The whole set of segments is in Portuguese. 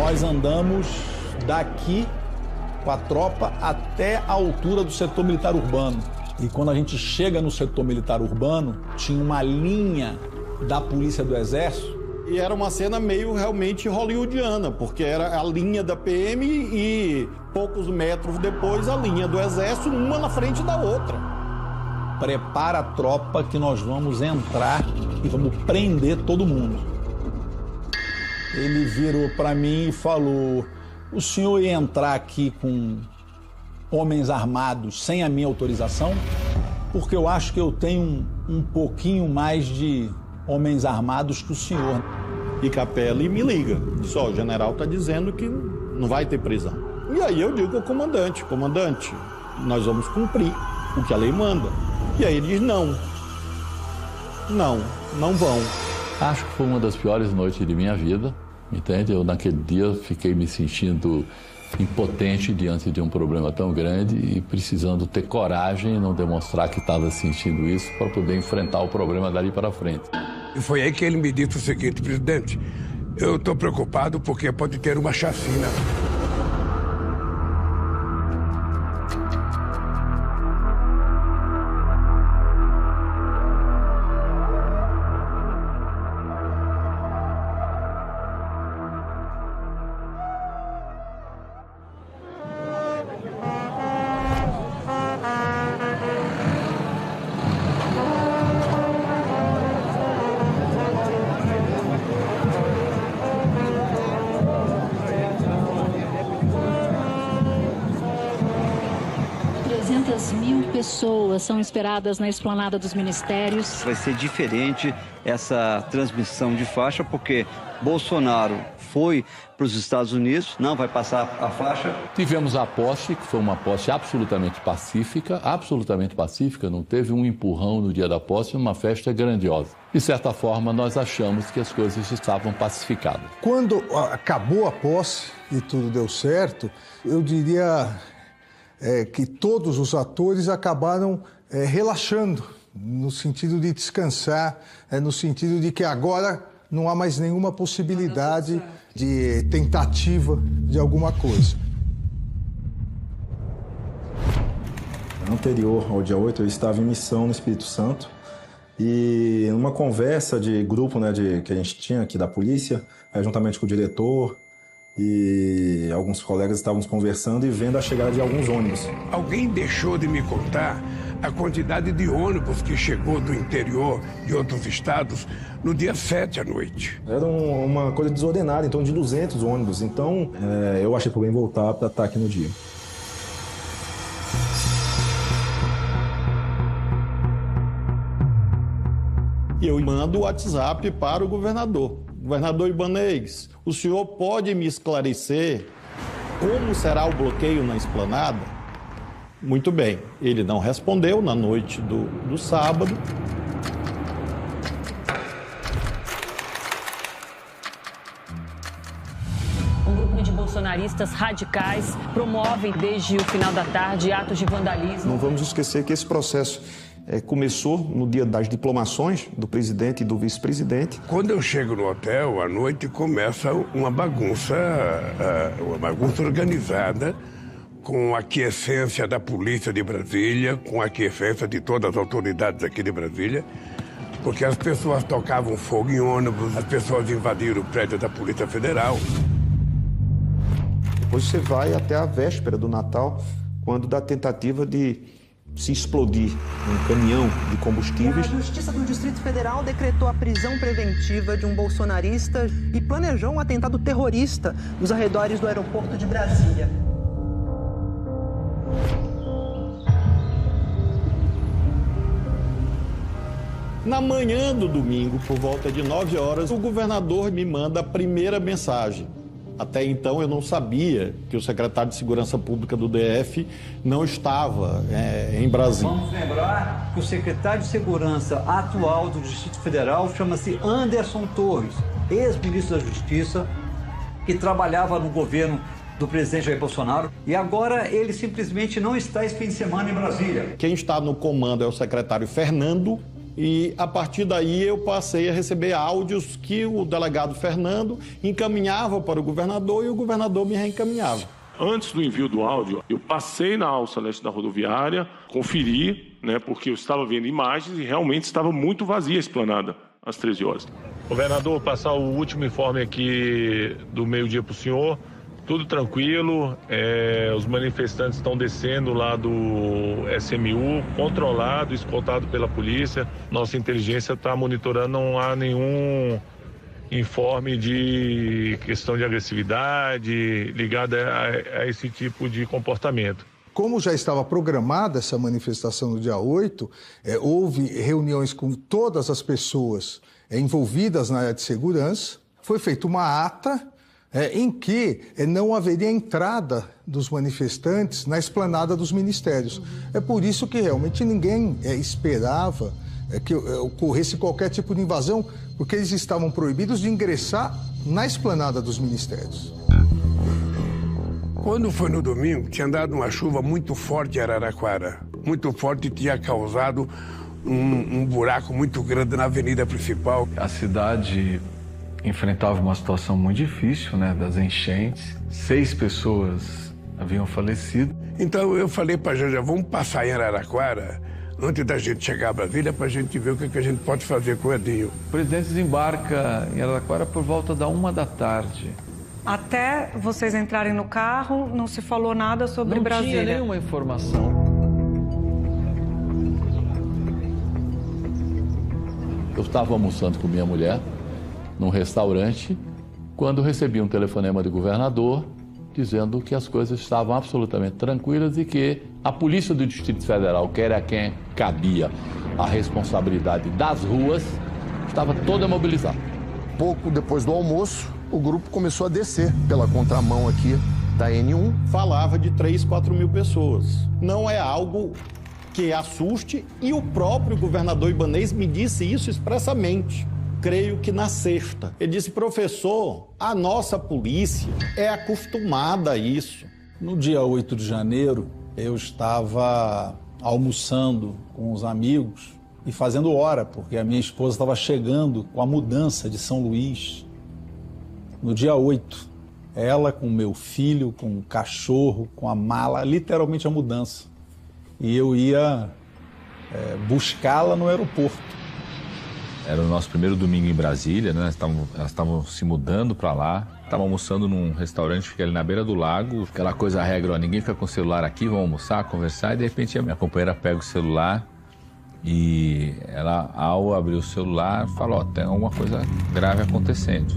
Nós andamos daqui com a tropa até a altura do setor militar urbano. E quando a gente chega no setor militar urbano, tinha uma linha da Polícia do Exército. E era uma cena meio realmente hollywoodiana, porque era a linha da PM e poucos metros depois a linha do Exército, uma na frente da outra. Prepara a tropa que nós vamos entrar e vamos prender todo mundo. Ele virou para mim e falou: o senhor ia entrar aqui com homens armados sem a minha autorização? Porque eu acho que eu tenho um pouquinho mais de homens armados que o senhor. E Capelli me liga, diz: ó, o general está dizendo que não vai ter prisão. E aí eu digo ao comandante: comandante, nós vamos cumprir o que a lei manda. E aí ele diz: não vão. Acho que foi uma das piores noites de minha vida, entende? Eu naquele dia fiquei me sentindo impotente diante de um problema tão grande e precisando ter coragem e não demonstrar que estava sentindo isso para poder enfrentar o problema dali para frente. E foi aí que ele me disse o seguinte: presidente, eu estou preocupado porque pode ter uma chacina. Pessoas são esperadas na esplanada dos ministérios. Vai ser diferente essa transmissão de faixa, porque Bolsonaro foi para os Estados Unidos, não vai passar a faixa. Tivemos a posse, que foi uma posse absolutamente pacífica, não teve um empurrão no dia da posse, uma festa grandiosa. De certa forma, nós achamos que as coisas estavam pacificadas. Quando acabou a posse e tudo deu certo, eu diria que todos os atores acabaram relaxando, no sentido de descansar, no sentido de que agora não há mais nenhuma possibilidade de tentativa de alguma coisa. Anterior ao dia 8, eu estava em missão no Espírito Santo e numa conversa de grupo, que a gente tinha aqui da polícia, juntamente com o diretor, e alguns colegas estávamos conversando e vendo a chegada de alguns ônibus. Alguém deixou de me contar a quantidade de ônibus que chegou do interior de outros estados no dia 7 à noite. Era uma coisa desordenada, em torno de 200 ônibus. Então, eu achei por bem voltar para estar aqui no dia. E eu mando o WhatsApp para o governador. Governador Ibanez, o senhor pode me esclarecer como será o bloqueio na esplanada? Muito bem, ele não respondeu na noite do sábado. Um grupo de bolsonaristas radicais promovem desde o final da tarde atos de vandalismo. Não vamos esquecer que esse processo começou no dia das diplomações do presidente e do vice-presidente. Quando eu chego no hotel, à noite começa uma bagunça organizada, com a aquiescência da polícia de Brasília, com a aquiescência de todas as autoridades aqui de Brasília, porque as pessoas tocavam fogo em ônibus, as pessoas invadiram o prédio da Polícia Federal. Depois você vai até a véspera do Natal, quando dá tentativa de se explodir um caminhão de combustíveis. A Justiça do Distrito Federal decretou a prisão preventiva de um bolsonarista e planejou um atentado terrorista nos arredores do aeroporto de Brasília. Na manhã do domingo, por volta de 9 horas, o governador me manda a primeira mensagem. Até então eu não sabia que o secretário de Segurança Pública do DF não estava em Brasília. Vamos lembrar que o secretário de Segurança atual do Distrito Federal chama-se Anderson Torres, ex-ministro da Justiça, que trabalhava no governo do presidente Jair Bolsonaro, e agora ele simplesmente não está esse fim de semana em Brasília. Quem está no comando é o secretário Fernando E, a partir daí, eu passei a receber áudios que o delegado Fernando encaminhava para o governador e o governador me reencaminhava. Antes do envio do áudio, eu passei na alça leste da rodoviária, conferi, porque eu estava vendo imagens e realmente estava muito vazia a esplanada às 13 horas. Governador, passar o último informe aqui do meio-dia para o senhor. Tudo tranquilo, os manifestantes estão descendo lá do SMU, controlado, escoltado pela polícia. Nossa inteligência está monitorando, não há nenhum informe de questão de agressividade ligada a esse tipo de comportamento. Como já estava programada essa manifestação no dia 8, houve reuniões com todas as pessoas envolvidas na área de segurança, foi feita uma ata em que não haveria entrada dos manifestantes na esplanada dos ministérios. É por isso que realmente ninguém esperava que ocorresse qualquer tipo de invasão, porque eles estavam proibidos de ingressar na esplanada dos ministérios. Quando foi no domingo, tinha dado uma chuva muito forte em Araraquara. Muito forte e tinha causado um buraco muito grande na avenida principal. A cidade enfrentava uma situação muito difícil, das enchentes. 6 pessoas haviam falecido. Então eu falei para a Janja, vamos passar em Araraquara antes da gente chegar a Brasília para a gente ver o que a gente pode fazer com o Edinho. O presidente desembarca em Araraquara por volta da 1h. Até vocês entrarem no carro, não se falou nada sobre Brasília. Não tinha nenhuma informação. Eu estava almoçando com minha mulher num restaurante, quando recebi um telefonema do governador dizendo que as coisas estavam absolutamente tranquilas e que a Polícia do Distrito Federal, que era quem cabia a responsabilidade das ruas, estava toda mobilizada. Pouco depois do almoço, o grupo começou a descer pela contramão aqui da N1. Falava de 3, 4 mil pessoas. Não é algo que assuste e o próprio governador Ibanez me disse isso expressamente. Creio que na sexta. Ele disse, professor, a nossa polícia é acostumada a isso. No dia 8 de janeiro, eu estava almoçando com os amigos e fazendo hora, porque a minha esposa estava chegando com a mudança de São Luís. No dia 8, ela com o meu filho, com o cachorro, com a mala, literalmente a mudança. E eu ia buscá-la no aeroporto. Era o nosso primeiro domingo em Brasília, né? Elas estavam se mudando para lá. Estavam almoçando num restaurante que fica ali na beira do lago. Aquela coisa, a regra, ninguém fica com o celular aqui, vamos almoçar, conversar. E de repente a minha companheira pega o celular e ela, ao abrir o celular, fala, tem alguma coisa grave acontecendo.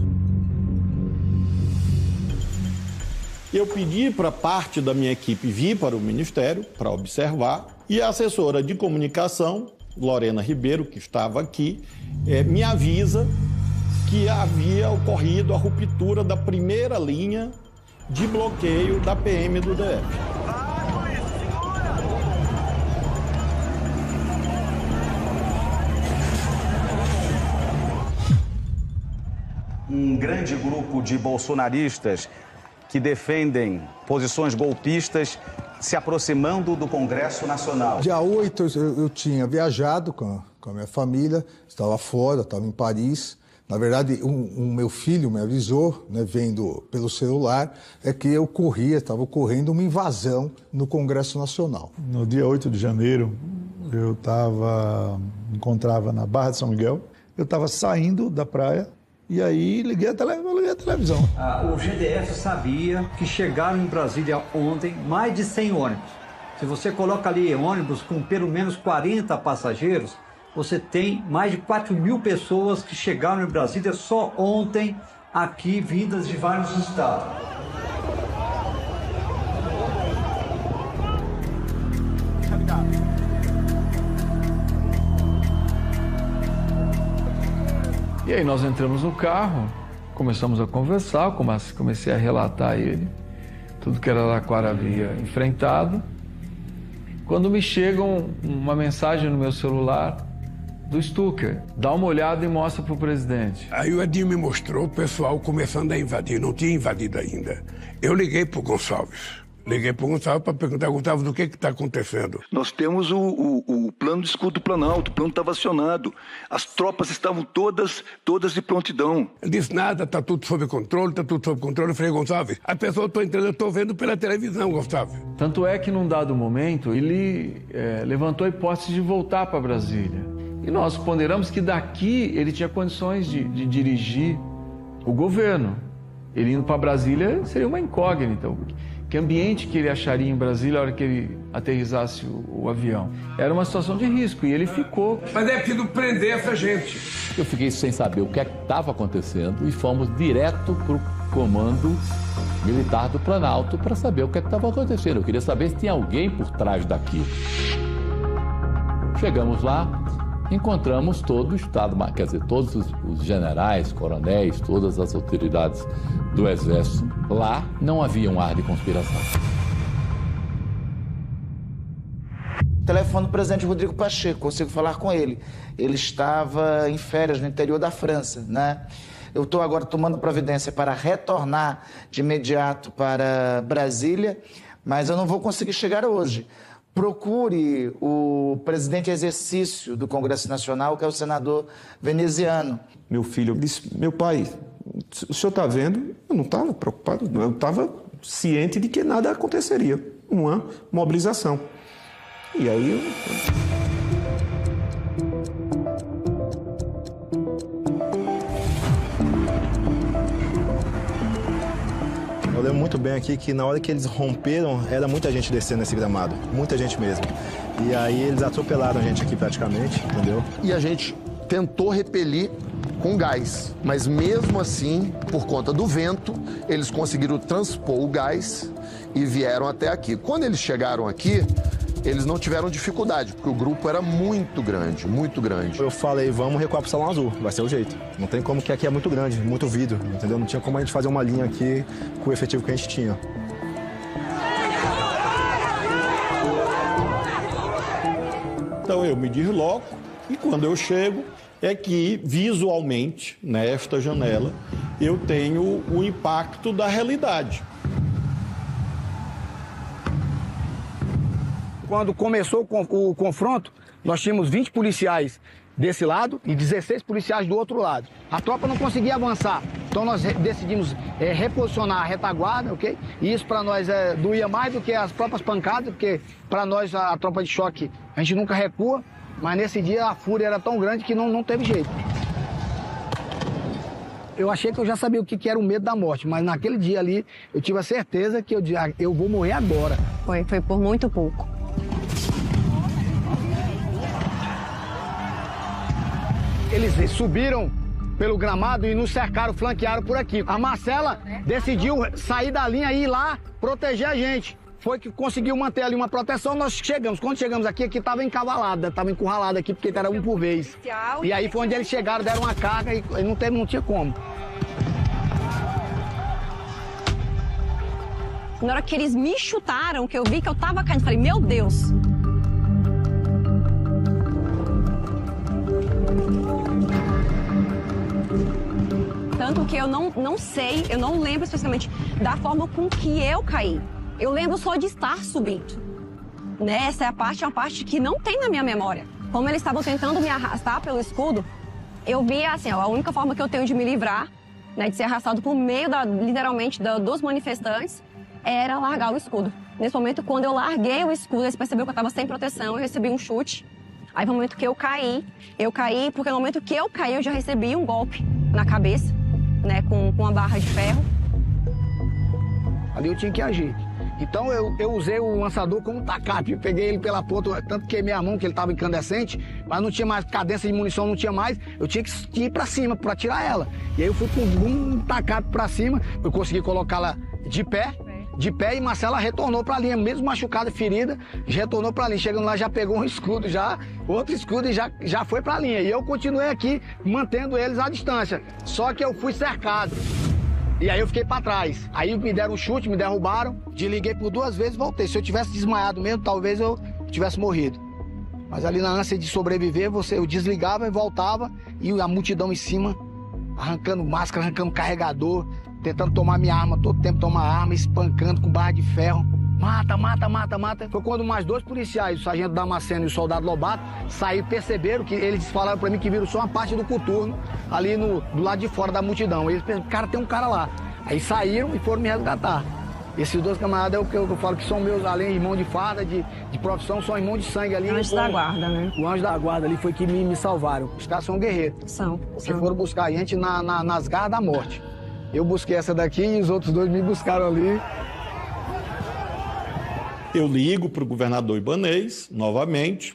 Eu pedi para parte da minha equipe vir para o Ministério para observar e a assessora de comunicação, Lorena Ribeiro, que estava aqui, me avisa que havia ocorrido a ruptura da primeira linha de bloqueio da PM do DF. Um grande grupo de bolsonaristas que defendem posições golpistas se aproximando do Congresso Nacional. Dia 8 eu tinha viajado com a minha família, estava fora, estava em Paris. Na verdade, meu filho me avisou, vendo pelo celular, que eu estava ocorrendo uma invasão no Congresso Nacional. No dia 8 de janeiro, eu encontrava na Barra de São Miguel, eu estava saindo da praia, e aí liguei a televisão. O GDF sabia que chegaram em Brasília ontem mais de 100 ônibus. Se você coloca ali ônibus com pelo menos 40 passageiros, você tem mais de 4 mil pessoas que chegaram em Brasília só ontem, aqui, vindas de vários estados. E aí nós entramos no carro, começamos a conversar, comecei a relatar a ele tudo que Araraquara havia enfrentado. Quando me chega uma mensagem no meu celular do Stucker, dá uma olhada e mostra para o presidente. Aí o Edinho me mostrou o pessoal começando a invadir, não tinha invadido ainda. Eu liguei para o Gonçalves. Liguei para o Gustavo para perguntar, Gustavo, do que está acontecendo? Nós temos o plano de escudo do Planalto, o plano estava acionado. As tropas estavam todas de prontidão. Ele disse, nada, está tudo sob controle, está tudo sob controle. Eu falei, Gonçalves, a pessoa estou entrando, eu estou vendo pela televisão, Gustavo. Tanto é que num dado momento ele levantou a hipótese de voltar para Brasília. E nós ponderamos que daqui ele tinha condições de dirigir o governo. Ele indo para Brasília seria uma incógnita. Que ambiente que ele acharia em Brasília na hora que ele aterrissasse o avião? Era uma situação de risco e ele ficou. Mas é preciso prender essa gente. Eu fiquei sem saber o que estava acontecendo e fomos direto para o comando militar do Planalto para saber o que estava acontecendo. Eu queria saber se tinha alguém por trás daquilo. Chegamos lá, encontramos todo o Estado, quer dizer, todos os generais, coronéis, todas as autoridades do Exército. Lá não havia um ar de conspiração. Telefone do presidente Rodrigo Pacheco, consigo falar com ele. Ele estava em férias no interior da França, né? Eu estou agora tomando providência para retornar de imediato para Brasília, mas eu não vou conseguir chegar hoje. Procure o presidente em exercício do Congresso Nacional, que é o senador veneziano. Meu filho disse, meu pai, o senhor está vendo? Eu não estava preocupado, eu estava ciente de que nada aconteceria, uma mobilização. E aí Eu lembro muito bem aqui que na hora que eles romperam, era muita gente descendo nesse gramado, muita gente mesmo. E aí eles atropelaram a gente aqui praticamente, entendeu? E a gente tentou repelir com gás, mas mesmo assim, por conta do vento, eles conseguiram transpor o gás e vieram até aqui. Quando eles chegaram aqui, eles não tiveram dificuldade, porque o grupo era muito grande, muito grande. Eu falei, vamos recuar pro Salão Azul, vai ser o jeito. Não tem como, que aqui é muito grande, muito vidro, entendeu? Não tinha como a gente fazer uma linha aqui com o efetivo que a gente tinha. Então eu me desloco e quando eu chego é que visualmente, nesta janela, eu tenho o impacto da realidade. Quando começou o confronto, nós tínhamos 20 policiais desse lado e 16 policiais do outro lado. A tropa não conseguia avançar, então nós decidimos reposicionar a retaguarda, ok? E isso para nós doía mais do que as próprias pancadas, porque para nós a tropa de choque a gente nunca recua, mas nesse dia a fúria era tão grande que não teve jeito. Eu achei que eu já sabia o que era o medo da morte, mas naquele dia ali eu tive a certeza que eu vou morrer agora. Foi por muito pouco. Eles subiram pelo gramado e nos cercaram, flanquearam por aqui. A Marcela decidiu sair da linha e ir lá proteger a gente. Foi que conseguiu manter ali uma proteção, nós chegamos. Quando chegamos aqui estava encavalada, estava encurralada aqui, porque era um por vez. E aí foi onde eles chegaram, deram uma carga e não tinha como. Na hora que eles me chutaram, que eu vi que eu tava caindo, falei, meu Deus. Tanto que eu não sei, eu não lembro especificamente da forma com que eu caí. Eu lembro só de estar subindo. Né? Essa é uma parte que não tem na minha memória. Como eles estavam tentando me arrastar pelo escudo, eu vi assim, ó, a única forma que eu tenho de me livrar, né, de ser arrastado por meio, literalmente, dos manifestantes, era largar o escudo. Nesse momento, quando eu larguei o escudo, eles perceberam que eu estava sem proteção, eu recebi um chute. Aí, no momento que eu caí porque no momento que eu caí, eu já recebi um golpe na cabeça, né, com uma barra de ferro. Ali eu tinha que agir. Então eu usei o lançador como tacape, peguei ele pela ponta, tanto queimei a mão, que ele estava incandescente, mas não tinha mais cadência de munição, não tinha mais, eu tinha que ir para cima para tirar ela. E aí eu fui com um tacape para cima, eu consegui colocá-la de pé, e Marcela retornou para a linha, mesmo machucada, ferida, retornou para a linha. Chegando lá, já pegou um escudo, outro escudo e já foi para a linha. E eu continuei aqui, mantendo eles à distância. Só que eu fui cercado. E aí eu fiquei para trás. Aí me deram um chute, me derrubaram, desliguei por 2 vezes e voltei. Se eu tivesse desmaiado mesmo, talvez eu tivesse morrido. Mas ali na ânsia de sobreviver, eu desligava e voltava, e a multidão em cima, arrancando máscara, arrancando carregador, tentando tomar minha arma, todo tempo tomar arma, espancando com barra de ferro. mata, mata, mata, mata. Foi quando mais 2 policiais, o sargento Damasceno e o soldado Lobato, saíram, perceberam que eles falaram pra mim que viram só uma parte do coturno ali do lado de fora da multidão. Eles pensaram, cara, tem um cara lá. Aí saíram e foram me resgatar. Esses 2 camaradas é o que eu falo que são meus, além de irmão de farda, de profissão, são irmãos de sangue ali. O anjo da guarda, né? O anjo da guarda ali foi que me salvaram. Os caras são guerreiros. São. Porque foram buscar a gente nas garras da morte. Eu busquei essa daqui e os outros 2 me buscaram ali. Eu ligo para o governador Ibanez, novamente.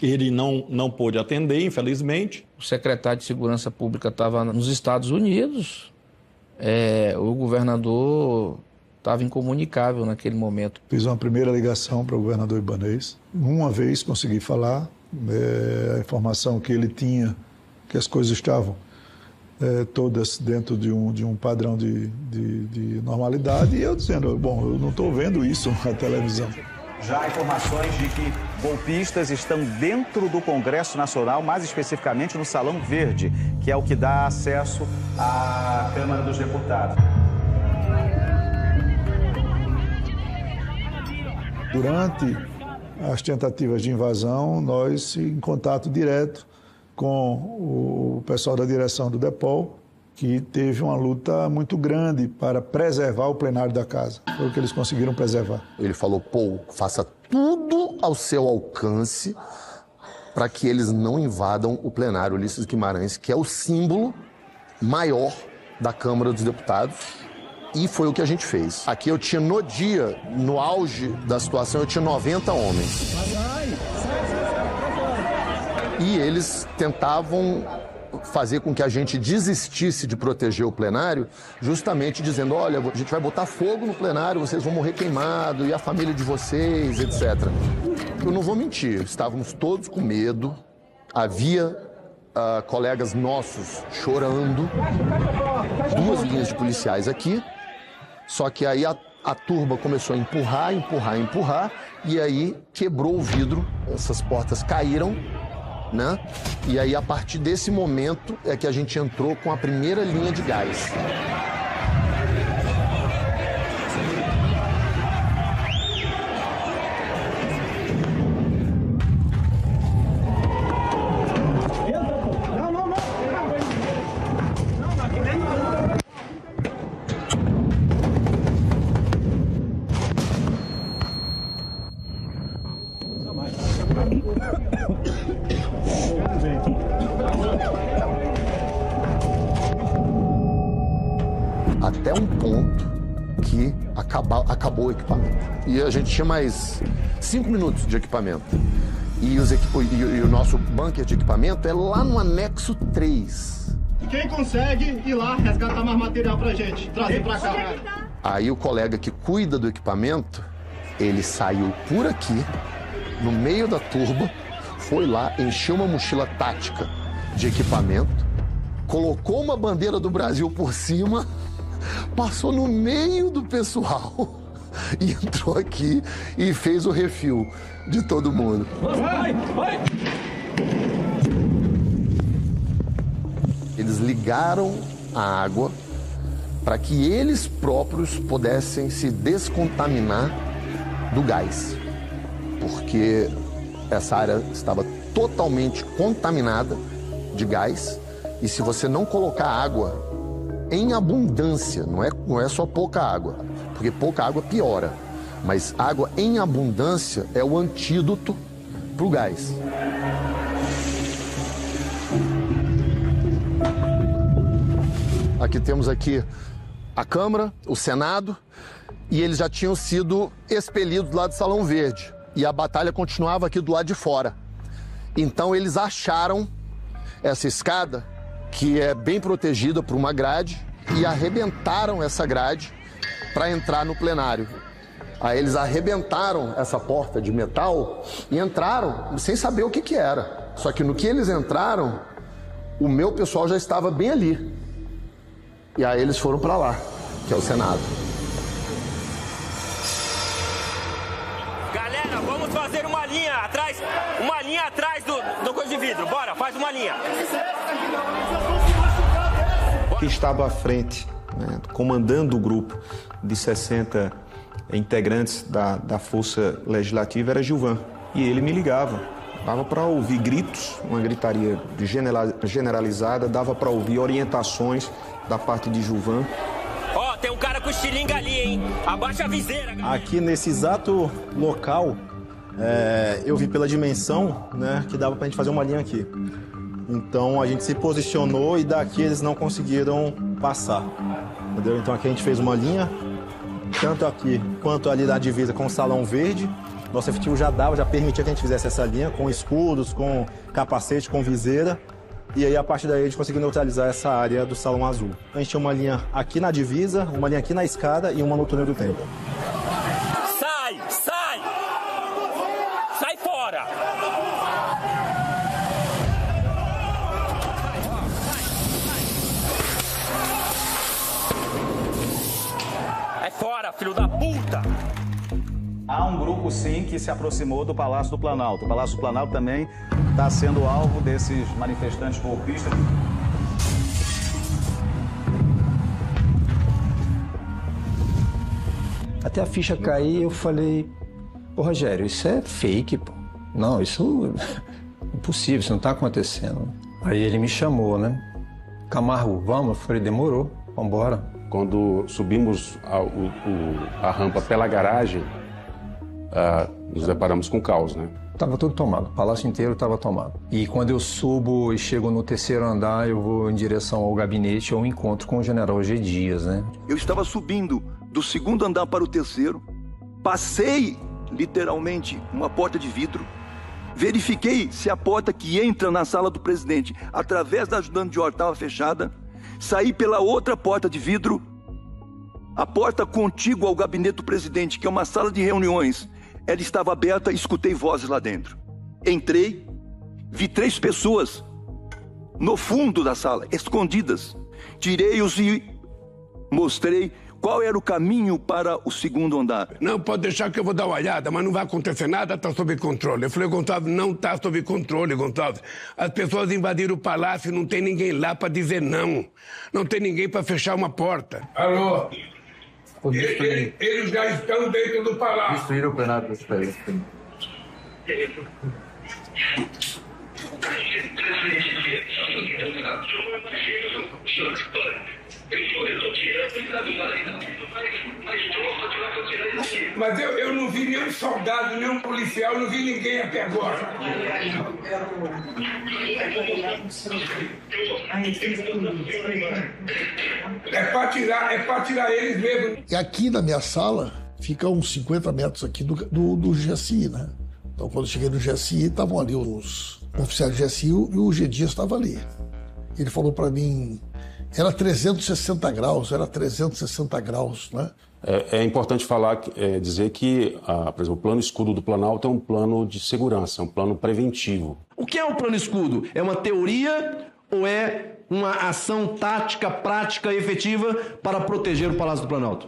Ele não pôde atender, infelizmente. O secretário de Segurança Pública estava nos Estados Unidos. O governador estava incomunicável naquele momento. Fiz uma primeira ligação para o governador Ibanez. Uma vez consegui falar, a informação que ele tinha, que as coisas estavam todas dentro de um padrão de normalidade, e eu dizendo, bom, eu não estou vendo isso na televisão. Já há informações de que golpistas estão dentro do Congresso Nacional, mais especificamente no Salão Verde, que é o que dá acesso à Câmara dos Deputados. Durante as tentativas de invasão, nós, em contato direto com o pessoal da direção do DEPOL, que teve uma luta muito grande para preservar o plenário da casa. Foi o que eles conseguiram preservar. Ele falou, faça tudo ao seu alcance para que eles não invadam o plenário Ulisses Guimarães, que é o símbolo maior da Câmara dos Deputados. E foi o que a gente fez. Aqui eu tinha, no dia, no auge da situação, eu tinha 90 homens. E eles tentavam fazer com que a gente desistisse de proteger o plenário, justamente dizendo, olha, a gente vai botar fogo no plenário, vocês vão morrer queimados, e a família de vocês, etc. Eu não vou mentir, estávamos todos com medo, havia colegas nossos chorando, 2 linhas de policiais aqui, só que aí a turba começou a empurrar, e aí quebrou o vidro, essas portas caíram, né? E aí, a partir desse momento, é que a gente entrou com a primeira linha de gás. Até um ponto que acabou o equipamento. E a gente tinha mais 5 minutos de equipamento. E o nosso bunker de equipamento é lá no anexo 3. Quem consegue ir lá resgatar mais material pra gente, trazer pra cá? Aí o colega que cuida do equipamento, ele saiu por aqui, no meio da turba, foi lá, encheu uma mochila tática de equipamento, colocou uma bandeira do Brasil por cima, passou no meio do pessoal e entrou aqui e fez o refil de todo mundo. Vai! Eles ligaram a água para que eles próprios pudessem se descontaminar do gás, porque essa área estava totalmente contaminada de gás, e se você não colocar água em abundância, não é só pouca água, porque pouca água piora, mas água em abundância é o antídoto para o gás. Aqui temos a Câmara, o Senado, e eles já tinham sido expelidos lá do Salão Verde. E a batalha continuava aqui do lado de fora. Então eles acharam essa escada, que é bem protegida por uma grade, e arrebentaram essa grade para entrar no plenário. Aí eles arrebentaram essa porta de metal e entraram sem saber o que era. Só que no que eles entraram, o meu pessoal já estava bem ali. E aí eles foram para lá, que é o Senado. Galera, vamos fazer uma linha atrás do coisa de vidro. Bora, faz uma linha. Que estava à frente, né, comandando o grupo de 60 integrantes da Força Legislativa era Gilvan. E ele me ligava. Dava para ouvir gritos, uma gritaria generalizada, dava para ouvir orientações da parte de Gilvan. Ó, tem um cara com estilingue ali, hein? Abaixa a viseira. Aqui nesse exato local, eu vi pela dimensão, né, que dava pra gente fazer uma linha aqui. Então a gente se posicionou e daqui eles não conseguiram passar, entendeu? Então aqui a gente fez uma linha, tanto aqui quanto ali na divisa com o Salão Verde. Nosso efetivo já permitia que a gente fizesse essa linha com escudos, com capacete, com viseira. E aí, a partir daí, a gente conseguiu neutralizar essa área do Salão Azul. A gente tinha uma linha aqui na divisa, uma linha aqui na escada e uma no túnel do tempo. Sai! Sai! Sai fora! É fora, filho da puta! Há um grupo, sim, que se aproximou do Palácio do Planalto. O Palácio do Planalto também está sendo alvo desses manifestantes golpistas. Até a ficha cair, eu falei, ô Rogério, isso é fake, pô. Não, isso é impossível, isso não está acontecendo. Aí ele me chamou, né? Camargo, vamos? Eu falei, demorou, vamos embora. Quando subimos a rampa pela garagem, nos deparamos com caos, né? Tava tudo tomado, o palácio inteiro estava tomado. E quando eu subo e chego no terceiro andar, eu vou em direção ao gabinete ou encontro com o general G. Dias, né? Eu estava subindo do segundo andar para o terceiro, passei literalmente uma porta de vidro, verifiquei se a porta que entra na sala do presidente através da ajudante de ordem estava fechada, saí pela outra porta de vidro, a porta contígua ao gabinete do presidente, que é uma sala de reuniões, ela estava aberta e escutei vozes lá dentro. Entrei, vi 3 pessoas no fundo da sala, escondidas. Tirei-os e mostrei qual era o caminho para o segundo andar. Não, pode deixar que eu vou dar uma olhada, mas não vai acontecer nada, está sob controle. Eu falei, Gonçalves, não está sob controle, Gonçalves. As pessoas invadiram o palácio, não tem ninguém lá para dizer não. Não tem ninguém para fechar uma porta. Alô? Eles já estão dentro do palácio. Destruíram o plenário das férias. Mas eu não vi nenhum soldado, nenhum policial, não vi ninguém até agora. É para tirar eles mesmo. E aqui na minha sala, fica uns 50 metros aqui do GSI, né? Então, quando eu cheguei no GSI, estavam ali os oficiais do GSI e o G. Dias estava ali. Ele falou para mim, era 360 graus, né? É importante dizer que, por exemplo, o plano escudo do Planalto é um plano de segurança, é um plano preventivo. O que é o plano escudo? É uma teoria ou é uma ação tática, prática e efetiva para proteger o Palácio do Planalto?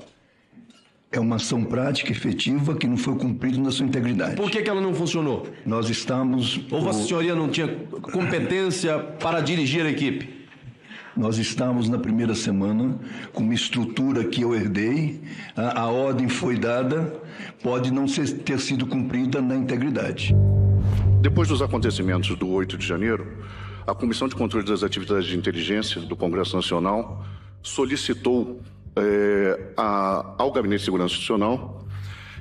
É uma ação prática, efetiva, que não foi cumprida na sua integridade. Por que ela não funcionou? Nós estamos... Ou Vossa Senhoria não tinha competência para dirigir a equipe? Nós estamos na primeira semana com uma estrutura que eu herdei, a ordem foi dada, pode não ter sido cumprida na integridade. Depois dos acontecimentos do 8 de janeiro, a Comissão de Controle das Atividades de Inteligência do Congresso Nacional solicitou ao Gabinete de Segurança Institucional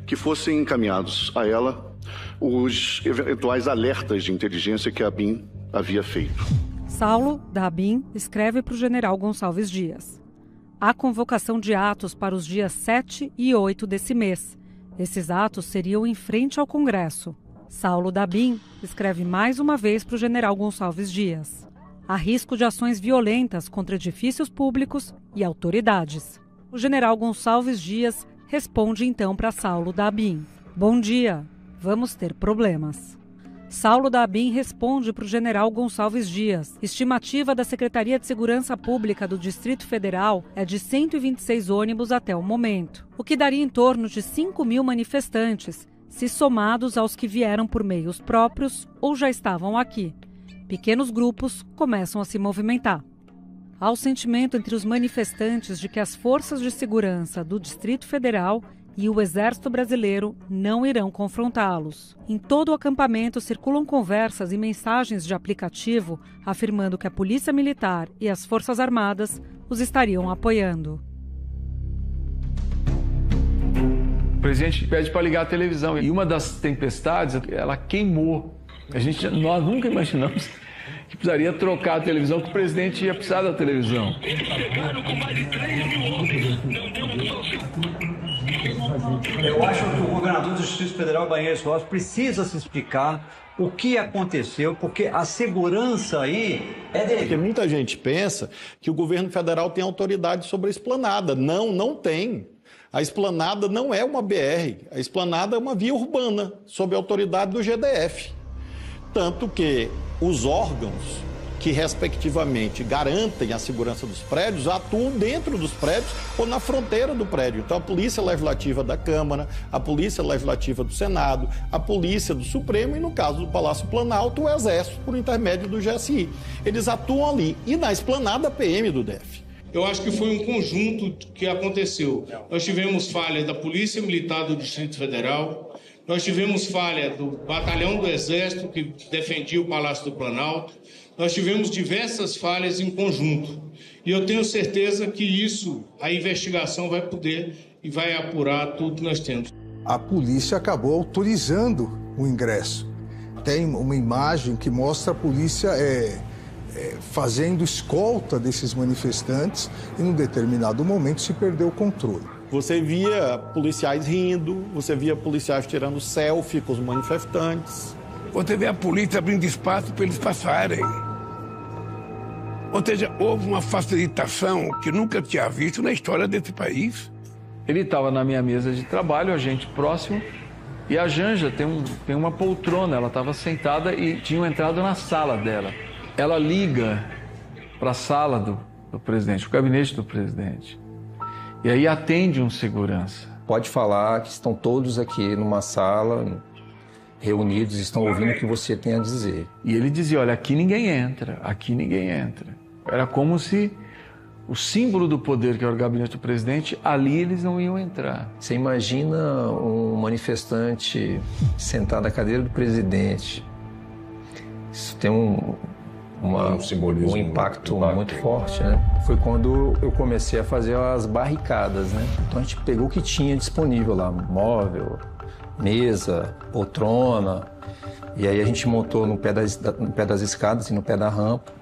que fossem encaminhados a ela os eventuais alertas de inteligência que a ABIN havia feito. Saulo, da ABIN, escreve para o general Gonçalves Dias. Há convocação de atos para os dias 7 e 8 desse mês. Esses atos seriam em frente ao Congresso. Saulo, da ABIN, escreve mais uma vez para o general Gonçalves Dias. Há risco de ações violentas contra edifícios públicos e autoridades. O general Gonçalves Dias responde então para Saulo, da ABIN. Bom dia, vamos ter problemas. Saulo da ABIN responde para o general Gonçalves Dias. Estimativa da Secretaria de Segurança Pública do Distrito Federal é de 126 ônibus até o momento, o que daria em torno de 5.000 manifestantes, se somados aos que vieram por meios próprios ou já estavam aqui. Pequenos grupos começam a se movimentar. Há o sentimento entre os manifestantes de que as forças de segurança do Distrito Federal e o Exército Brasileiro não irão confrontá-los. Em todo o acampamento circulam conversas e mensagens de aplicativo afirmando que a Polícia Militar e as Forças Armadas os estariam apoiando. O presidente pede para ligar a televisão e uma das tempestades, ela queimou. Nós nunca imaginamos que precisaria trocar a televisão, que o presidente ia precisar da televisão. Eu acho que o governador do Distrito Federal, Banheiros Rossi, precisa se explicar o que aconteceu, porque a segurança aí é dele. Porque muita gente pensa que o governo federal tem autoridade sobre a esplanada. Não, não tem. A esplanada não é uma BR, a esplanada é uma via urbana, sob a autoridade do GDF. Tanto que os órgãos que, respectivamente, garantem a segurança dos prédios, atuam dentro dos prédios ou na fronteira do prédio. Então, a Polícia Legislativa da Câmara, a Polícia Legislativa do Senado, a Polícia do Supremo e, no caso do Palácio Planalto, o Exército, por intermédio do GSI. Eles atuam ali. E na esplanada, a PM do DF. Eu acho que foi um conjunto que aconteceu. Nós tivemos falha da Polícia Militar do Distrito Federal, nós tivemos falha do Batalhão do Exército, que defendia o Palácio do Planalto, nós tivemos diversas falhas em conjunto. E eu tenho certeza que isso, a investigação vai poder e vai apurar tudo que nós temos. A polícia acabou autorizando o ingresso. Tem uma imagem que mostra a polícia fazendo escolta desses manifestantes e, num determinado momento, se perdeu o controle. Você via policiais rindo, você via policiais tirando selfie com os manifestantes. Você vê a polícia abrindo espaço para eles passarem. Ou seja, houve uma facilitação que nunca tinha visto na história desse país. Ele estava na minha mesa de trabalho, a gente próximo, e a Janja tem uma poltrona, ela estava sentada e tinham entrado na sala dela. Ela liga para a sala do presidente, o gabinete do presidente. E aí atende um segurança. Pode falar que estão todos aqui numa sala, reunidos, estão ouvindo o que você tem a dizer. E ele dizia, olha, aqui ninguém entra, aqui ninguém entra. Era como se o símbolo do poder, que era o gabinete do presidente, ali eles não iam entrar. Você imagina um manifestante sentado na cadeira do presidente. Isso tem um impacto muito forte, né? Foi quando eu comecei a fazer as barricadas, né? Então a gente pegou o que tinha disponível lá, móvel, mesa, poltrona, e aí a gente montou no pé das escadas e no pé da rampa.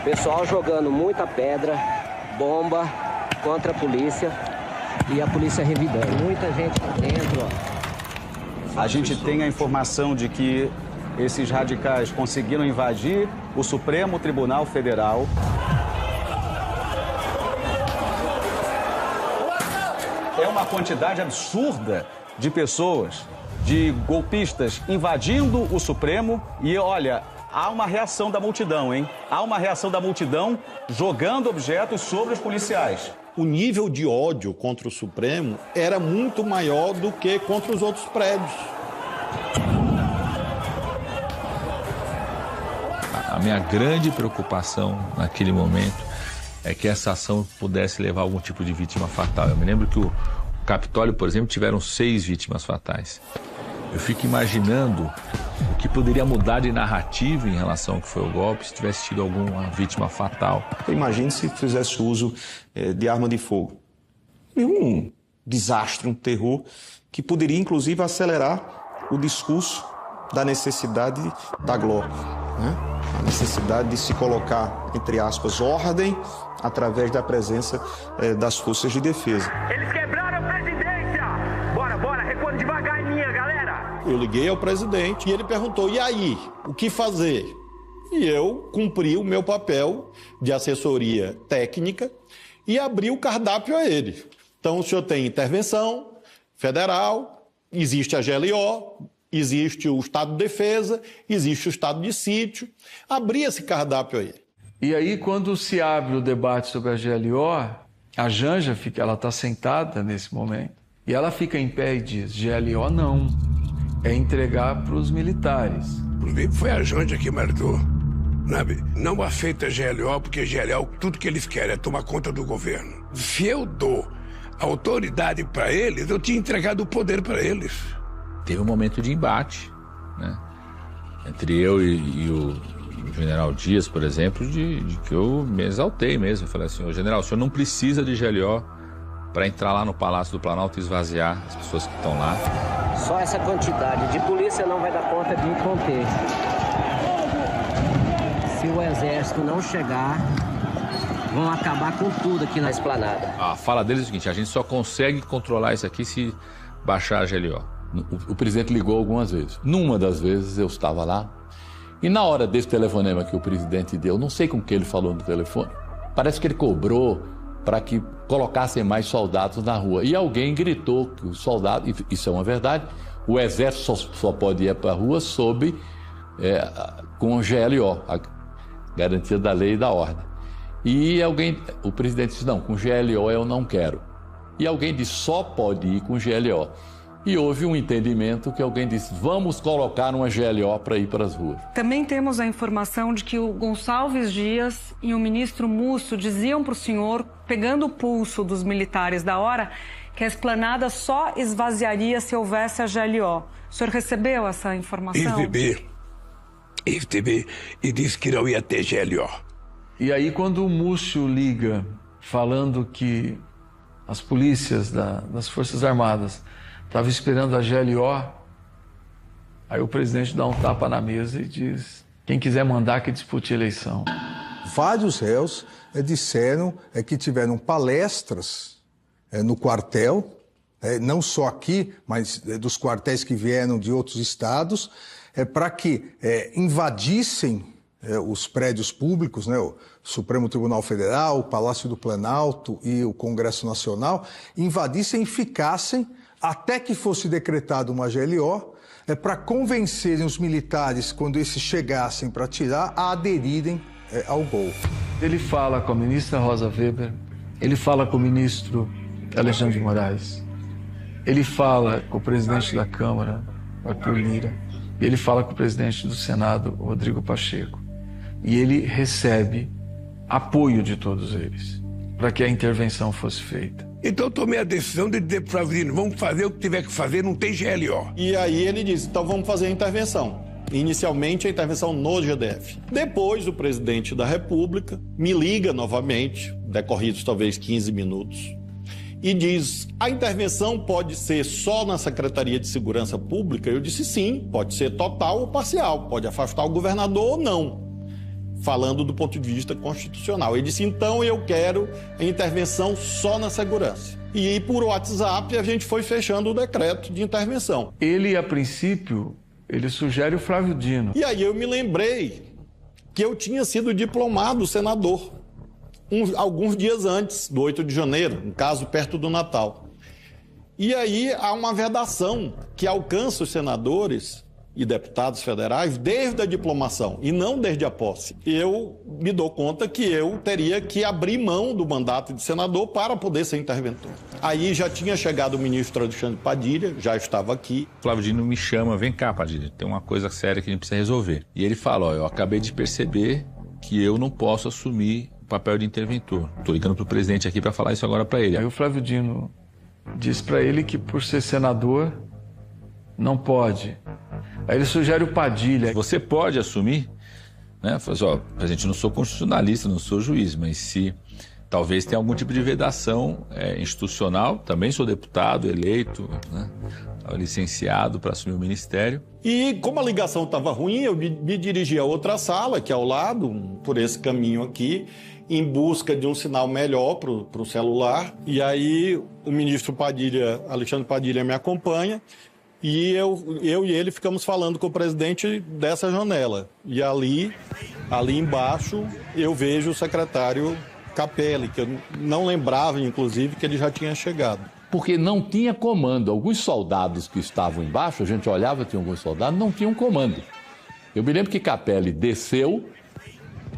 Pessoal jogando muita pedra, bomba contra a polícia e a polícia revidando. Muita gente lá dentro, ó. A gente tem a informação de que esses radicais conseguiram invadir o Supremo Tribunal Federal. É uma quantidade absurda de pessoas, de golpistas invadindo o Supremo e, olha, há uma reação da multidão, hein? Há uma reação da multidão jogando objetos sobre os policiais. O nível de ódio contra o Supremo era muito maior do que contra os outros prédios. A minha grande preocupação naquele momento é que essa ação pudesse levar a algum tipo de vítima fatal. Eu me lembro que o Capitólio, por exemplo, tiveram 6 vítimas fatais. Eu fico imaginando o que poderia mudar de narrativa em relação ao que foi o golpe se tivesse tido alguma vítima fatal. Imagine se fizesse uso de arma de fogo. Um desastre, um terror que poderia, inclusive, acelerar o discurso da necessidade da glória, né? A necessidade de se colocar, entre aspas, ordem através da presença das forças de defesa. Eles quebraram a presidência! Bora, recuando devagar em minha, galera! Eu liguei ao presidente e ele perguntou, e aí, o que fazer? E eu cumpri o meu papel de assessoria técnica e abri o cardápio a ele. Então, o senhor tem intervenção federal, existe a GLO, existe o estado de defesa, existe o estado de sítio. Abri esse cardápio aí. E aí, quando se abre o debate sobre a GLO, a Janja ela está sentada nesse momento, e ela fica em pé e diz, GLO não, é entregar para os militares. Inclusive foi a Janja que marcou. Não aceita GLO, porque GLO, tudo que eles querem é tomar conta do governo. Se eu dou a autoridade para eles, eu tinha entregado o poder para eles. Teve um momento de embate, né? Entre eu e o general Dias, por exemplo, de que eu me exaltei mesmo. Eu falei assim, ô general, o senhor não precisa de GLO para entrar lá no Palácio do Planalto e esvaziar as pessoas que estão lá. Só essa quantidade de polícia não vai dar conta de conter. Se o exército não chegar, vão acabar com tudo aqui na esplanada. A fala deles é o seguinte, a gente só consegue controlar isso aqui se baixar a GLO. O presidente ligou algumas vezes. Numa das vezes eu estava lá e na hora desse telefonema que o presidente deu, não sei com que ele falou no telefone, parece que ele cobrou para que colocassem mais soldados na rua. E alguém gritou que os soldados, isso é uma verdade, o exército só pode ir para a rua com GLO, a garantia da lei e da ordem. E o presidente disse, não, com GLO eu não quero. E alguém disse, só pode ir com GLO. E houve um entendimento que alguém disse, vamos colocar uma GLO para ir para as ruas. Também temos a informação de que o Gonçalves Dias e o ministro Musso diziam para o senhor, pegando o pulso dos militares da hora, que a esplanada só esvaziaria se houvesse a GLO. O senhor recebeu essa informação? Recebi e disse que não ia ter GLO. E aí quando o Múcio liga falando que as polícias das Forças Armadas estavam esperando a GLO, aí o presidente dá um tapa na mesa e diz, quem quiser mandar que dispute a eleição. Vários réus disseram que tiveram palestras no quartel, não só aqui, mas dos quartéis que vieram de outros estados, para que invadissem os prédios públicos, né, o Supremo Tribunal Federal, o Palácio do Planalto e o Congresso Nacional, invadissem e ficassem até que fosse decretada uma GLO, para convencerem os militares, quando esses chegassem para tirar, a aderirem ao golpe. Ele fala com a ministra Rosa Weber, ele fala com o ministro Alexandre de Moraes, ele fala com o presidente da Câmara, Arthur Lira, e ele fala com o presidente do Senado, Rodrigo Pacheco. E ele recebe apoio de todos eles para que a intervenção fosse feita. Então eu tomei a decisão de dizer para o Flávio Dino, vamos fazer o que tiver que fazer, não tem GLO. E aí ele disse, então vamos fazer a intervenção. Inicialmente a intervenção no GDF. Depois o presidente da República me liga novamente, decorridos talvez 15 minutos, e diz, a intervenção pode ser só na Secretaria de Segurança Pública? Eu disse sim, pode ser total ou parcial, pode afastar o governador ou não. Falando do ponto de vista constitucional. Ele disse, então eu quero a intervenção só na segurança. E por WhatsApp a gente foi fechando o decreto de intervenção. Ele, a princípio, ele sugere o Flávio Dino. E aí eu me lembrei que eu tinha sido diplomado senador alguns dias antes do 8 de janeiro, um caso perto do Natal. E aí há uma vedação que alcança os senadores e deputados federais desde a diplomação e não desde a posse. Eu me dou conta que eu teria que abrir mão do mandato de senador para poder ser interventor. Aí já tinha chegado o ministro Alexandre Padilha, já estava aqui. Flávio Dino me chama, vem cá, Padilha, tem uma coisa séria que a gente precisa resolver. E ele fala, ó, eu acabei de perceber que eu não posso assumir o papel de interventor. Estou ligando para o presidente aqui para falar isso agora para ele. Aí o Flávio Dino diz para ele que por ser senador não pode. Aí ele sugere o Padilha. Você pode assumir, né? Fala assim, ó, presidente, eu não sou constitucionalista, não sou juiz, mas se talvez tenha algum tipo de vedação institucional, também sou deputado, eleito, né? Licenciado para assumir o ministério. E como a ligação estava ruim, eu me dirigi a outra sala, que é ao lado, por esse caminho aqui, em busca de um sinal melhor para o celular. E aí o ministro Padilha, Alexandre Padilha, me acompanha. E eu e ele ficamos falando com o presidente dessa janela. E ali embaixo, eu vejo o secretário Capelli, que eu não lembrava, inclusive, que ele já tinha chegado. Porque não tinha comando. Alguns soldados que estavam embaixo, a gente olhava, tinha alguns soldados, não tinham comando. Eu me lembro que Capelli desceu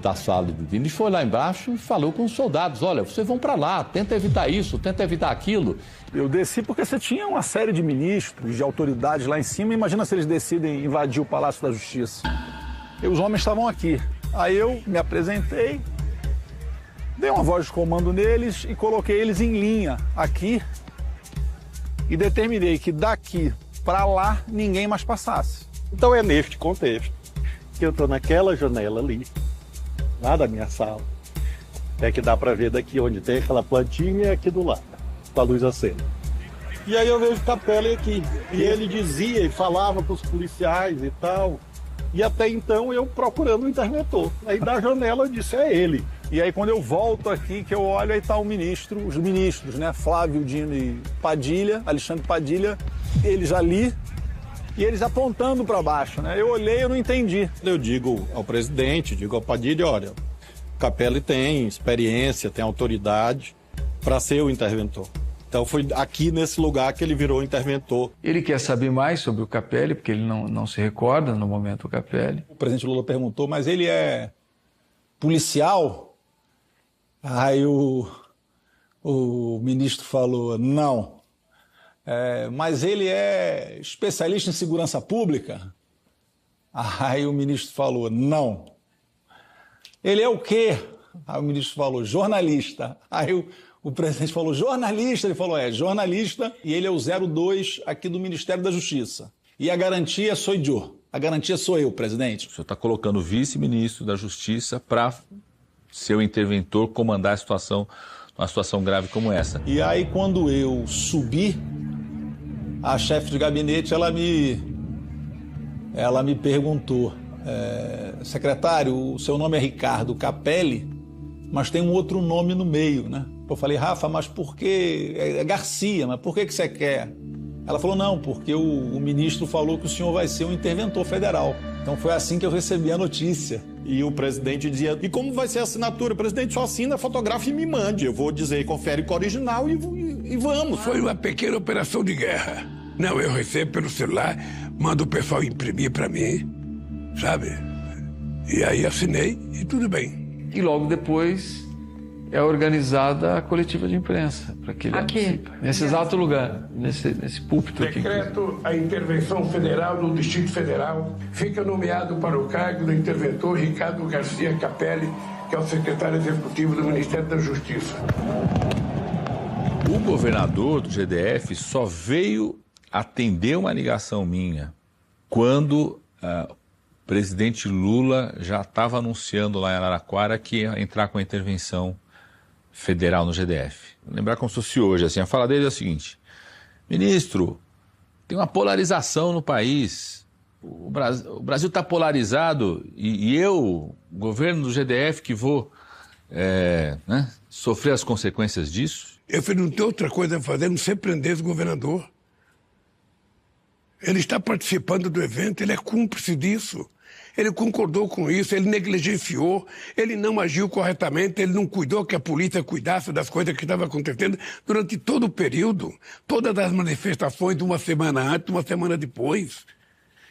da sala de Dino e foi lá embaixo e falou com os soldados, olha, vocês vão para lá, tenta evitar isso, tenta evitar aquilo. Eu desci porque você tinha uma série de ministros, de autoridades lá em cima, imagina se eles decidem invadir o Palácio da Justiça. E os homens estavam aqui. Aí eu me apresentei Dei uma voz de comando neles e coloquei eles em linha aqui e determinei que daqui para lá ninguém mais passasse. Então é neste contexto que eu estou naquela janela ali, lá da minha sala, é que dá para ver daqui onde tem aquela plantinha e aqui do lado, com a luz acesa. E aí eu vejo Capelli aqui, e ele dizia e falava para os policiais e tal, e até então eu procurando o interventor. Aí da janela eu disse, é ele. E aí quando eu volto aqui, que eu olho, aí tá o ministro, os ministros, né? Flávio Dino e Padilha, Alexandre Padilha, eles ali e eles apontando para baixo, né? Eu olhei e não entendi. Eu digo ao presidente, digo ao Padilha, olha, Capelli tem experiência, tem autoridade para ser o interventor. Então foi aqui nesse lugar que ele virou interventor. Ele quer saber mais sobre o Capelli, porque ele não se recorda no momento do Capelli. O presidente Lula perguntou, mas ele é policial? Aí o ministro falou, não. Mas ele é especialista em segurança pública? Aí o ministro falou, não. Ele é o quê? Aí o ministro falou, jornalista. Aí o presidente falou, jornalista? Ele falou, jornalista, e ele é o 02 aqui do Ministério da Justiça. E a garantia sou eu. A garantia sou eu, presidente. O senhor está colocando o vice-ministro da Justiça para ser o interventor, comandar a situação, uma situação grave como essa. E aí, quando eu subi, a chefe de gabinete, ela me perguntou, secretário, o seu nome é Ricardo Capelli, mas tem um outro nome no meio, né? Eu falei, Rafa, mas por que? É Garcia, mas por que você quer? Ela falou, não, porque o ministro falou que o senhor vai ser um interventor federal. Então foi assim que eu recebi a notícia. E o presidente dizia, e como vai ser a assinatura? O presidente só assina, fotografa e me mande. Eu vou dizer, confere com o original e vamos. Foi uma pequena operação de guerra. Não, eu recebo pelo celular, mando o pessoal imprimir para mim, sabe? E aí assinei e tudo bem. E logo depois é organizada a coletiva de imprensa para que ele antecipe. Nesse exato lugar, nesse púlpito aqui. Decreto a intervenção federal no Distrito Federal. Fica nomeado para o cargo do interventor Ricardo Garcia Capelli, que é o secretário executivo do Ministério da Justiça. O governador do GDF só veio atender uma ligação minha quando o presidente Lula já estava anunciando lá em Araraquara que ia entrar com a intervenção federal no GDF. Vou lembrar como se fosse hoje, assim, a fala dele é a seguinte: ministro, tem uma polarização no país, o Brasil está polarizado e eu, governo do GDF, que vou sofrer as consequências disso? Eu falei, não tem outra coisa a fazer, não ser prender esse governador. Ele está participando do evento, ele é cúmplice disso. Ele concordou com isso, ele negligenciou, ele não agiu corretamente, ele não cuidou que a polícia cuidasse das coisas que estavam acontecendo durante todo o período, todas as manifestações de uma semana antes, uma semana depois.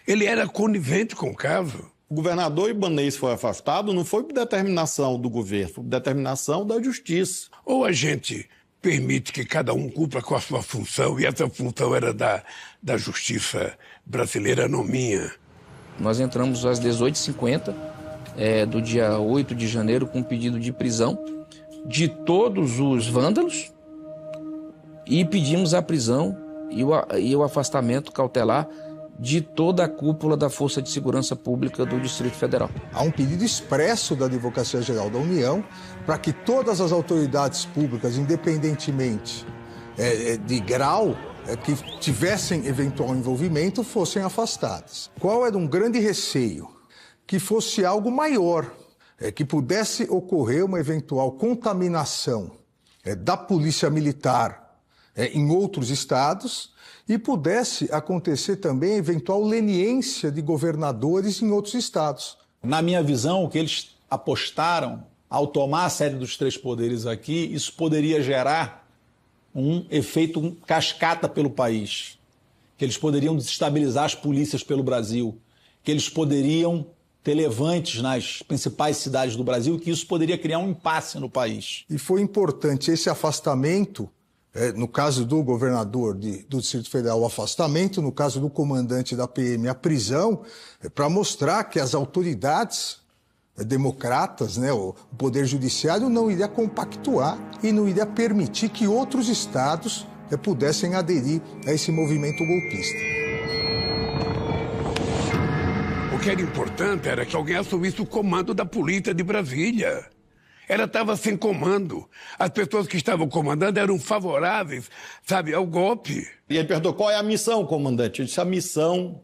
Ele era conivente com o caso. O governador Ibanez foi afastado, não foi por determinação do governo, foi por determinação da justiça. Ou a gente permite que cada um cumpra com a sua função, e essa função era da justiça brasileira, não minha. Nós entramos às 18h50 do dia 8 de janeiro com um pedido de prisão de todos os vândalos e pedimos a prisão e o afastamento cautelar de toda a cúpula da Força de Segurança Pública do Distrito Federal. Há um pedido expresso da Advocacia Geral da União para que todas as autoridades públicas, independentemente de grau, que tivessem eventual envolvimento, fossem afastadas. Qual era um grande receio? Que fosse algo maior, que pudesse ocorrer uma eventual contaminação da Polícia Militar em outros estados e pudesse acontecer também eventual leniência de governadores em outros estados. Na minha visão, o que eles apostaram ao tomar a sede dos três poderes aqui, isso poderia gerar um efeito cascata pelo país, que eles poderiam desestabilizar as polícias pelo Brasil, que eles poderiam ter levantes nas principais cidades do Brasil e que isso poderia criar um impasse no país. E foi importante esse afastamento, no caso do governador do Distrito Federal, o afastamento, no caso do comandante da PM, a prisão, para mostrar que as autoridades democratas, né, o Poder Judiciário não iria compactuar e não iria permitir que outros estados pudessem aderir a esse movimento golpista. O que era importante era que alguém assumisse o comando da polícia de Brasília. Ela estava sem comando. As pessoas que estavam comandando eram favoráveis, sabe, ao golpe. E ele perguntou, qual é a missão, comandante? Eu disse, a missão,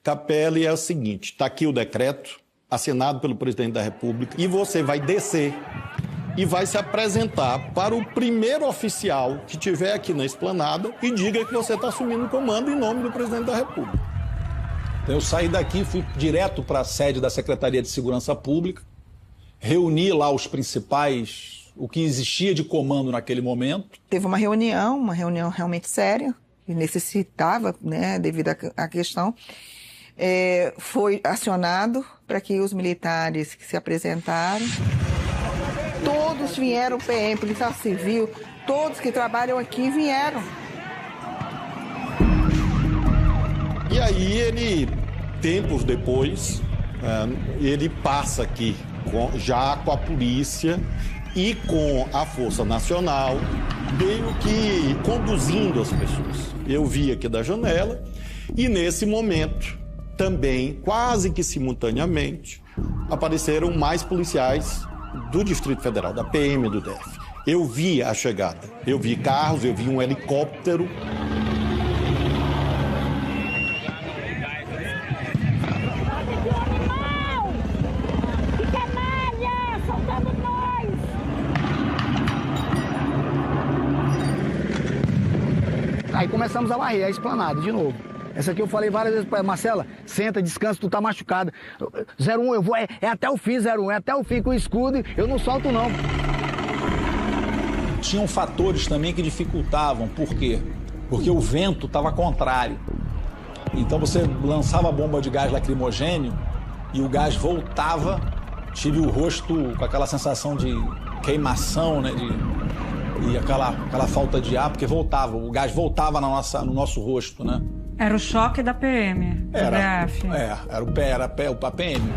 Capelli, é o seguinte, está aqui o decreto, assinado pelo presidente da República, e você vai descer e vai se apresentar para o primeiro oficial que estiver aqui na esplanada e diga que você está assumindo o comando em nome do presidente da República. Então, eu saí daqui, fui direto para a sede da Secretaria de Segurança Pública, reuni lá os principais, o que existia de comando naquele momento. Teve uma reunião realmente séria, que necessitava, né, devido à questão. Foi acionado para que os militares que se apresentaram, todos vieram, PM, Polícia Civil, todos que trabalham aqui vieram. E aí ele, tempos depois, ele passa aqui já com a polícia e com a Força Nacional, meio que conduzindo as pessoas. Eu vi aqui da janela e nesse momento, também, quase que simultaneamente, apareceram mais policiais do Distrito Federal, da PM do DF. Eu vi a chegada, eu vi carros, eu vi um helicóptero. Aí começamos a varrer a esplanada de novo. Essa aqui eu falei várias vezes para ela, Marcela, senta, descansa, tu tá machucada. 01, eu vou, é até o fim, 01, é até o fim com o escudo, eu não solto não. Tinham fatores também que dificultavam, por quê? Porque o vento estava contrário. Então você lançava a bomba de gás lacrimogênio e o gás voltava, tive o rosto com aquela sensação de queimação, né, e aquela falta de ar, porque voltava, o gás voltava no nosso rosto, né? Era o choque da PM, do DF. Era a PM.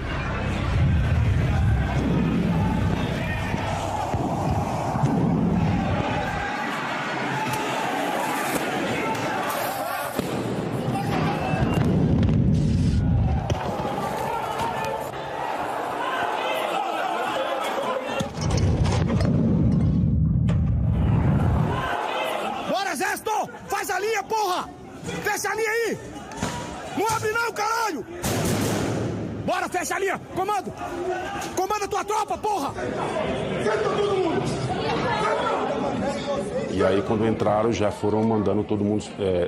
Bora, Zesto! Faz a linha, porra! Fecha a linha aí! Não abre não, caralho! Bora, fecha a linha! Comando! Comanda a tua tropa, porra! Senta todo mundo! E aí, quando entraram, já foram mandando todo mundo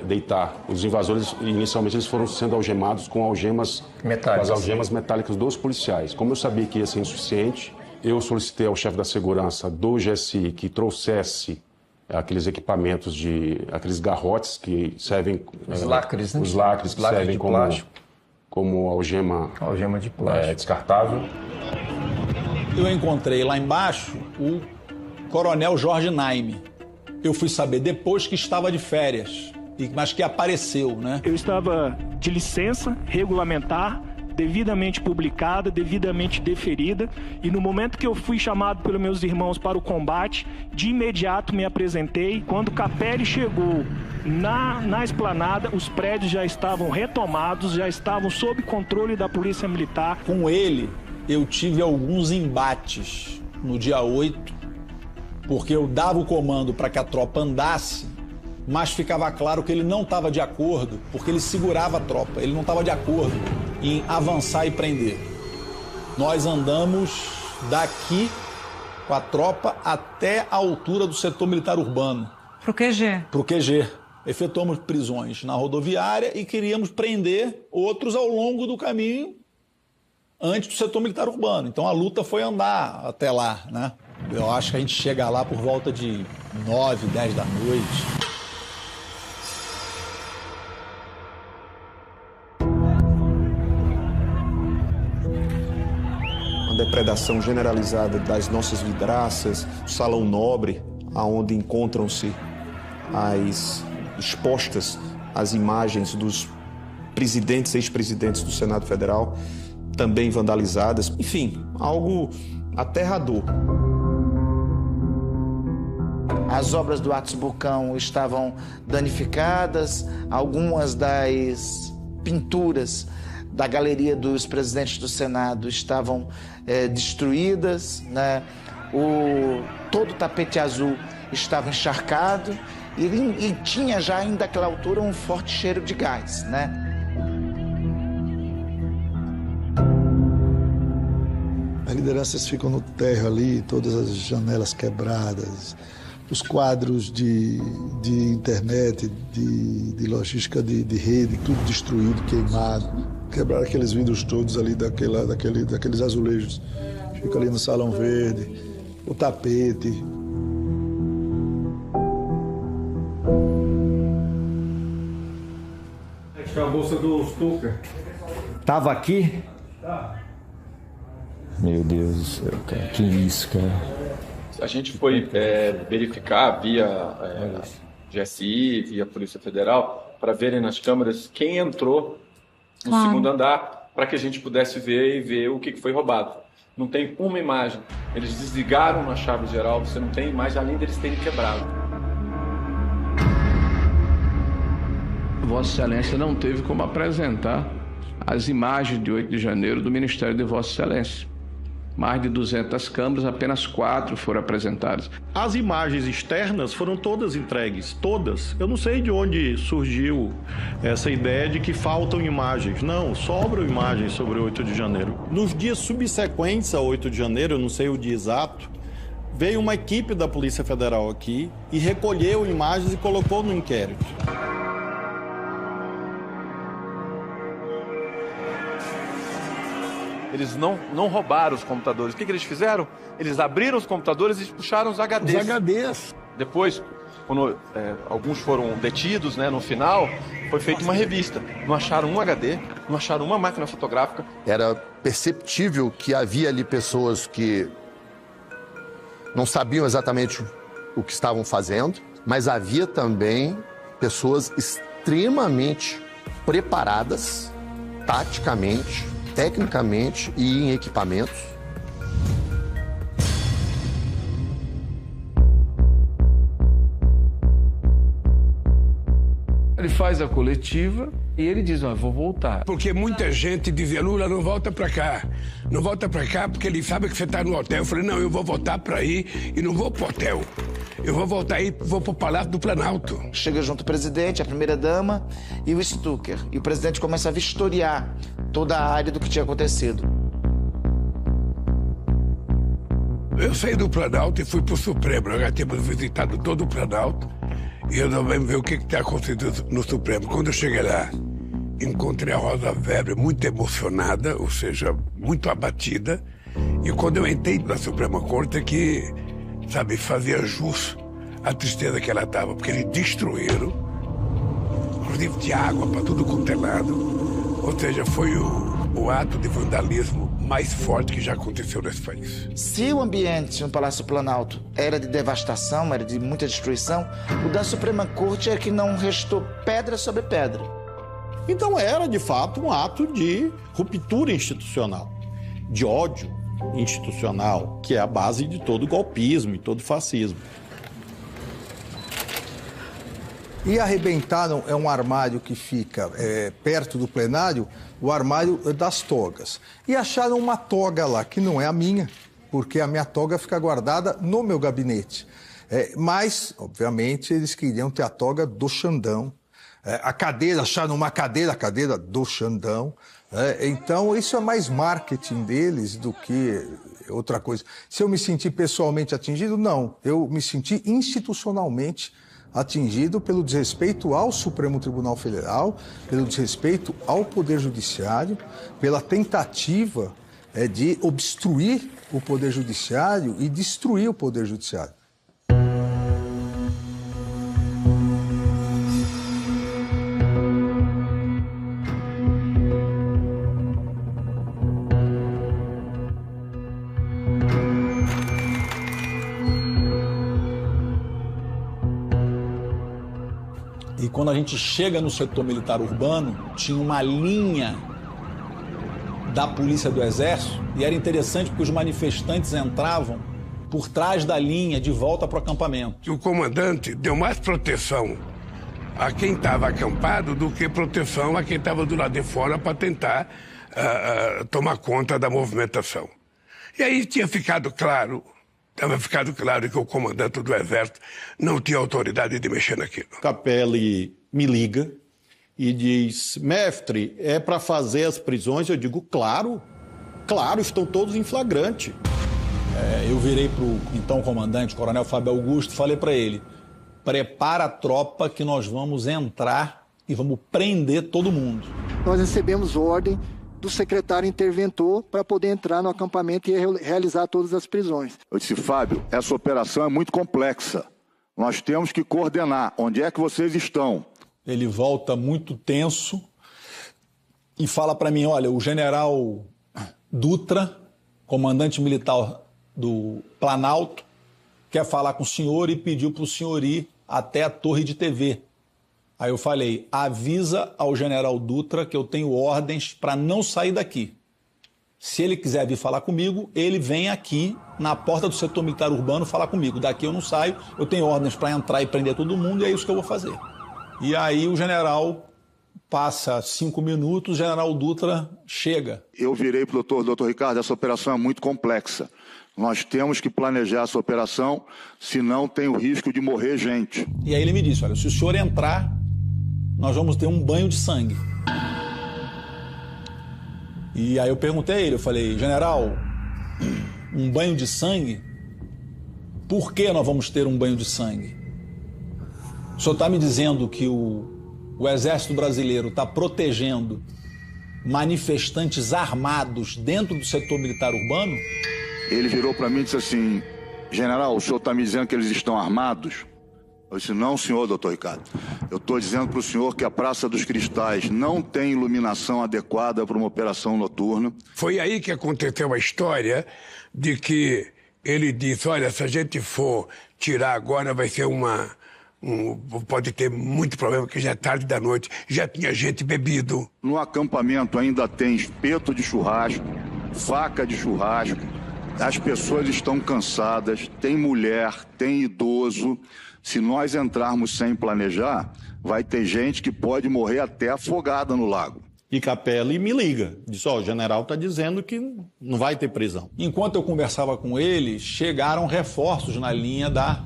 deitar. Os invasores, inicialmente, eles foram sendo algemados com algemas metálicas. Com as algemas metálicas dos policiais. Como eu sabia que ia ser insuficiente, eu solicitei ao chefe da segurança do GSI que trouxesse aqueles equipamentos aqueles garrotes que servem... Os lacres, né? Os lacres que servem como algema de plástico. Descartável. Eu encontrei lá embaixo o coronel Jorge Naime. Eu fui saber depois que estava de férias, mas que apareceu, né? Eu estava de licença regulamentar, devidamente publicada, devidamente deferida, e no momento que eu fui chamado pelos meus irmãos para o combate, de imediato me apresentei. Quando Capelli chegou na esplanada, os prédios já estavam retomados, já estavam sob controle da Polícia Militar. Com ele, eu tive alguns embates no dia 8, porque eu dava o comando para que a tropa andasse, mas ficava claro que ele não estava de acordo, porque ele segurava a tropa, ele não estava de acordo em avançar e prender. Nós andamos daqui com a tropa até a altura do setor militar urbano. Pro QG? Pro QG. Efetuamos prisões na rodoviária e queríamos prender outros ao longo do caminho antes do setor militar urbano. Então a luta foi andar até lá, né? Eu acho que a gente chega lá por volta de 9, 10 da noite. Depredação generalizada das nossas vidraças, o Salão Nobre, aonde encontram-se expostas as imagens dos presidentes e ex-presidentes do Senado Federal, também vandalizadas. Enfim, algo aterrador. As obras do Atos Bocão estavam danificadas, algumas das pinturas da galeria dos presidentes do Senado estavam destruídas, né? Todo o tapete azul estava encharcado e tinha já ainda naquela altura um forte cheiro de gás, né? As lideranças ficam no térreo ali, todas as janelas quebradas, os quadros de internet, de logística de rede, tudo destruído, queimado. Quebraram aqueles vidros todos ali daqueles azulejos. Fica ali no Salão Verde, o tapete. Acho que é a bolsa do Stucker. Tava aqui? Tá. Meu Deus do céu, cara. Que isso, cara. A gente foi verificar via GSI, via Polícia Federal, para verem nas câmeras quem entrou no segundo andar, para que a gente pudesse ver o que foi roubado. Não tem uma imagem. Eles desligaram na chave geral, você não tem imagem, além deles terem quebrado. Vossa Excelência não teve como apresentar as imagens de 8 de janeiro do Ministério de Vossa Excelência. Mais de 200 câmeras, apenas 4 foram apresentadas. As imagens externas foram todas entregues, todas. Eu não sei de onde surgiu essa ideia de que faltam imagens. Não, sobram imagens sobre o 8 de janeiro. Nos dias subsequentes ao 8 de janeiro, eu não sei o dia exato, veio uma equipe da Polícia Federal aqui e recolheu imagens e colocou no inquérito. Eles não roubaram os computadores. O que eles fizeram? Eles abriram os computadores e puxaram os HDs. Os HDs. Depois, quando alguns foram detidos, né, no final, foi feita uma revista. Não acharam um HD, não acharam uma máquina fotográfica. Era perceptível que havia ali pessoas que não sabiam exatamente o que estavam fazendo, mas havia também pessoas extremamente preparadas, taticamente, tecnicamente e em equipamentos. Ele faz a coletiva e ele diz, vou voltar. Porque muita gente dizia, Lula, não volta pra cá. Não volta pra cá porque ele sabe que você tá no hotel. Eu falei, não, eu vou voltar pra aí e não vou pro hotel. Eu vou voltar aí, vou pro Palácio do Planalto. Chega junto o presidente, a primeira-dama e o Stucker. E o presidente começa a vistoriar toda a área do que tinha acontecido. Eu saí do Planalto e fui pro Supremo. Nós já tínhamos visitado todo o Planalto. E eu também ver o que está acontecendo no Supremo. Quando eu cheguei lá, encontrei a Rosa Weber muito emocionada, ou seja, muito abatida. E quando eu entrei na Suprema Corte, que, sabe, fazia jus à tristeza que ela estava, porque eles destruíram, inclusive de água para tudo quanto é lado. Ou seja, foi o ato de vandalismo mais forte que já aconteceu nesse país. Se o ambiente no Palácio do Planalto era de devastação, era de muita destruição, o da Suprema Corte é que não restou pedra sobre pedra. Então era, de fato, um ato de ruptura institucional, de ódio institucional, que é a base de todo golpismo e todo fascismo. E arrebentaram, é um armário que fica perto do plenário, o armário das togas. E acharam uma toga lá, que não é a minha, porque a minha toga fica guardada no meu gabinete. Mas, obviamente, eles queriam ter a toga do Xandão. A cadeira, acharam uma cadeira, a cadeira do Xandão. Então, isso é mais marketing deles do que outra coisa. Se eu me senti pessoalmente atingido, não. Eu me senti institucionalmente atingido pelo desrespeito ao Supremo Tribunal Federal, pelo desrespeito ao Poder Judiciário, pela tentativa de obstruir o Poder Judiciário e destruir o Poder Judiciário. E quando a gente chega no setor militar urbano, tinha uma linha da Polícia do Exército, e era interessante porque os manifestantes entravam por trás da linha de volta para o acampamento. E o comandante deu mais proteção a quem estava acampado do que proteção a quem estava do lado de fora para tentar tomar conta da movimentação. E aí estava ficado claro que o comandante do Exército não tinha autoridade de mexer naquilo. Capelli me liga e diz, mestre, é para fazer as prisões? Eu digo, claro, estão todos em flagrante. Eu virei para o então comandante, o coronel Fábio Augusto, e falei para ele, prepara a tropa que nós vamos entrar e vamos prender todo mundo. Nós recebemos ordem do secretário interventor para poder entrar no acampamento e realizar todas as prisões. Eu disse, Fábio, essa operação é muito complexa. Nós temos que coordenar. Onde é que vocês estão? Ele volta muito tenso e fala para mim, olha, o general Dutra, comandante militar do Planalto, quer falar com o senhor e pediu para o senhor ir até a torre de TV. Aí eu falei, avisa ao general Dutra que eu tenho ordens para não sair daqui. Se ele quiser vir falar comigo, ele vem aqui na porta do setor militar urbano falar comigo. Daqui eu não saio, eu tenho ordens para entrar e prender todo mundo e é isso que eu vou fazer. E aí o general passa 5 minutos, o general Dutra chega. Eu virei para o doutor Ricardo, essa operação é muito complexa. Nós temos que planejar essa operação, senão tem o risco de morrer gente. E aí ele me disse, olha, se o senhor entrar, nós vamos ter um banho de sangue. E aí eu perguntei a ele, eu falei, general, um banho de sangue? Por que nós vamos ter um banho de sangue? O senhor está me dizendo que o Exército Brasileiro está protegendo manifestantes armados dentro do setor militar urbano? Ele virou para mim e disse assim, general, o senhor está me dizendo que eles estão armados? Eu disse, não, senhor, doutor Ricardo. Eu estou dizendo para o senhor que a Praça dos Cristais não tem iluminação adequada para uma operação noturna. Foi aí que aconteceu a história de que ele disse, olha, se a gente for tirar agora vai ser pode ter muito problema, porque já é tarde da noite, já tinha gente bebido. No acampamento ainda tem espeto de churrasco, faca de churrasco, as pessoas estão cansadas, tem mulher, tem idoso. Se nós entrarmos sem planejar, vai ter gente que pode morrer até afogada no lago. E Capelli me liga, disse, o general está dizendo que não vai ter prisão. Enquanto eu conversava com ele, chegaram reforços na linha da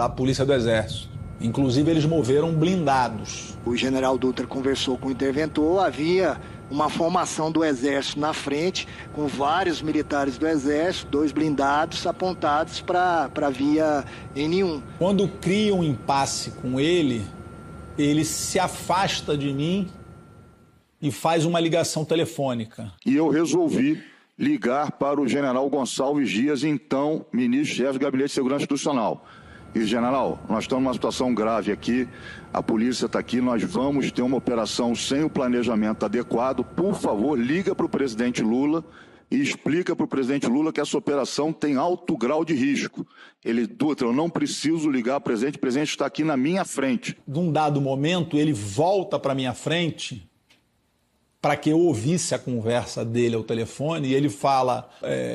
Polícia do Exército. Inclusive, eles moveram blindados. O general Dutra conversou com o interventor, havia uma formação do Exército na frente, com vários militares do Exército, 2 blindados apontados para a via N1. Quando cria um impasse com ele se afasta de mim e faz uma ligação telefônica. E eu resolvi ligar para o general Gonçalves Dias, então ministro-chefe do Gabinete de Segurança Institucional. E, general, nós estamos numa situação grave aqui, a polícia está aqui, nós vamos ter uma operação sem o planejamento adequado. Por favor, liga para o presidente Lula e explica para o presidente Lula que essa operação tem alto grau de risco. Ele, Dutra, eu não preciso ligar para o presidente está aqui na minha frente. Num dado momento, ele volta para a minha frente para que eu ouvisse a conversa dele ao telefone e ele fala,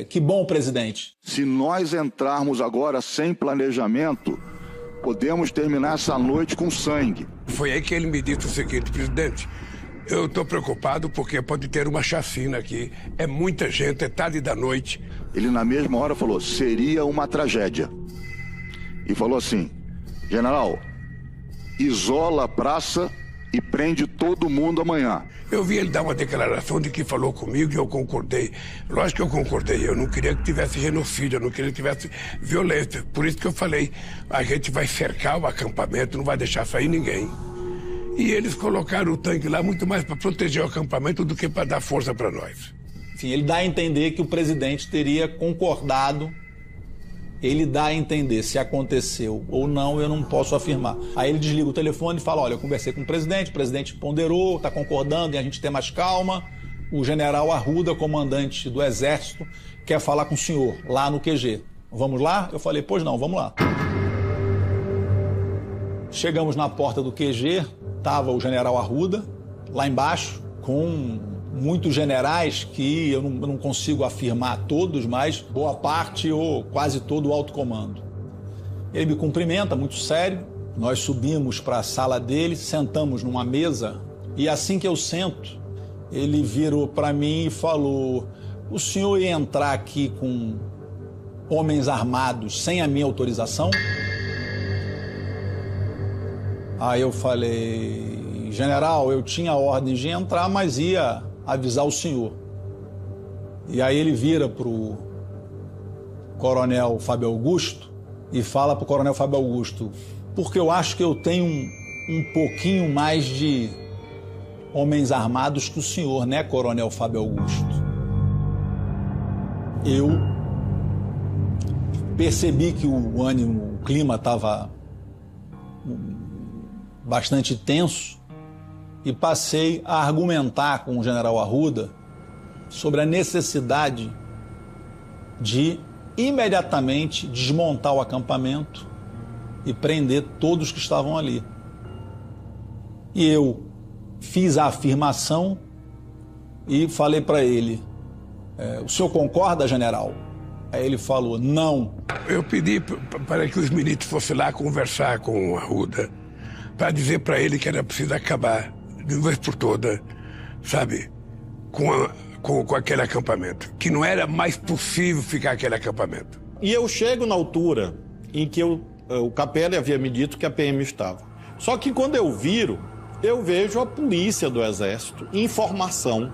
que bom, presidente. Se nós entrarmos agora sem planejamento, podemos terminar essa noite com sangue. Foi aí que ele me disse o seguinte, presidente, eu estou preocupado porque pode ter uma chacina aqui, é muita gente, é tarde da noite. Ele na mesma hora falou, seria uma tragédia. E falou assim, general, isola a praça e prende todo mundo amanhã. Eu vi ele dar uma declaração de que falou comigo e eu concordei. Lógico que eu concordei, eu não queria que tivesse genocídio, eu não queria que tivesse violência. Por isso que eu falei, a gente vai cercar o acampamento, não vai deixar sair ninguém. E eles colocaram o tanque lá muito mais para proteger o acampamento do que para dar força para nós. Enfim, ele dá a entender que o presidente teria concordado. Ele dá a entender se aconteceu ou não, eu não posso afirmar. Aí ele desliga o telefone e fala, olha, eu conversei com o presidente ponderou, está concordando em a gente ter mais calma. O general Arruda, comandante do Exército, quer falar com o senhor lá no QG. Vamos lá? Eu falei, pois não, vamos lá. Chegamos na porta do QG, estava o general Arruda, lá embaixo, com muitos generais que eu não consigo afirmar todos, mas boa parte ou quase todo o alto comando. Ele me cumprimenta, muito sério. Nós subimos para a sala dele, sentamos numa mesa e assim que eu sento, ele virou para mim e falou: o senhor ia entrar aqui com homens armados sem a minha autorização? Aí eu falei: general, eu tinha ordem de entrar, mas ia avisar o senhor. E aí ele vira pro coronel Fábio Augusto e fala pro coronel Fábio Augusto: porque eu acho que eu tenho um pouquinho mais de homens armados que o senhor, né, coronel Fábio Augusto? Eu percebi que o ânimo, o clima estava bastante tenso e passei a argumentar com o general Arruda sobre a necessidade de imediatamente desmontar o acampamento e prender todos que estavam ali. E eu fiz a afirmação e falei para ele: o senhor concorda, general? Aí ele falou: não. Eu pedi para que os ministros fossem lá conversar com o Arruda, para dizer para ele que era preciso acabar, de uma vez por todas, sabe, com aquele acampamento, que não era mais possível ficar aquele acampamento. E eu chego na altura em que o Capelli havia me dito que a PM estava. Só que quando eu viro, eu vejo a polícia do Exército em formação,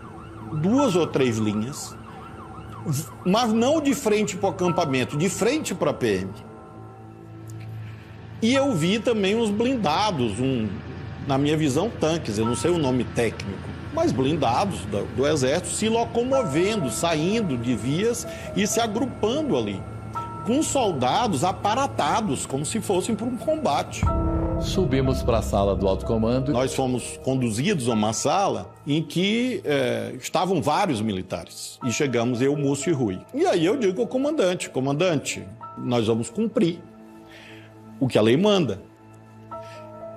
2 ou 3 linhas, mas não de frente para o acampamento, de frente para a PM. E eu vi também uns blindados, na minha visão, tanques, eu não sei o nome técnico, mas blindados do Exército se locomovendo, saindo de vias e se agrupando ali, com soldados aparatados, como se fossem para um combate. Subimos para a sala do alto comando. Nós fomos conduzidos a uma sala em que estavam vários militares. E chegamos eu, Múcio e Rui. E aí eu digo ao comandante, nós vamos cumprir o que a lei manda.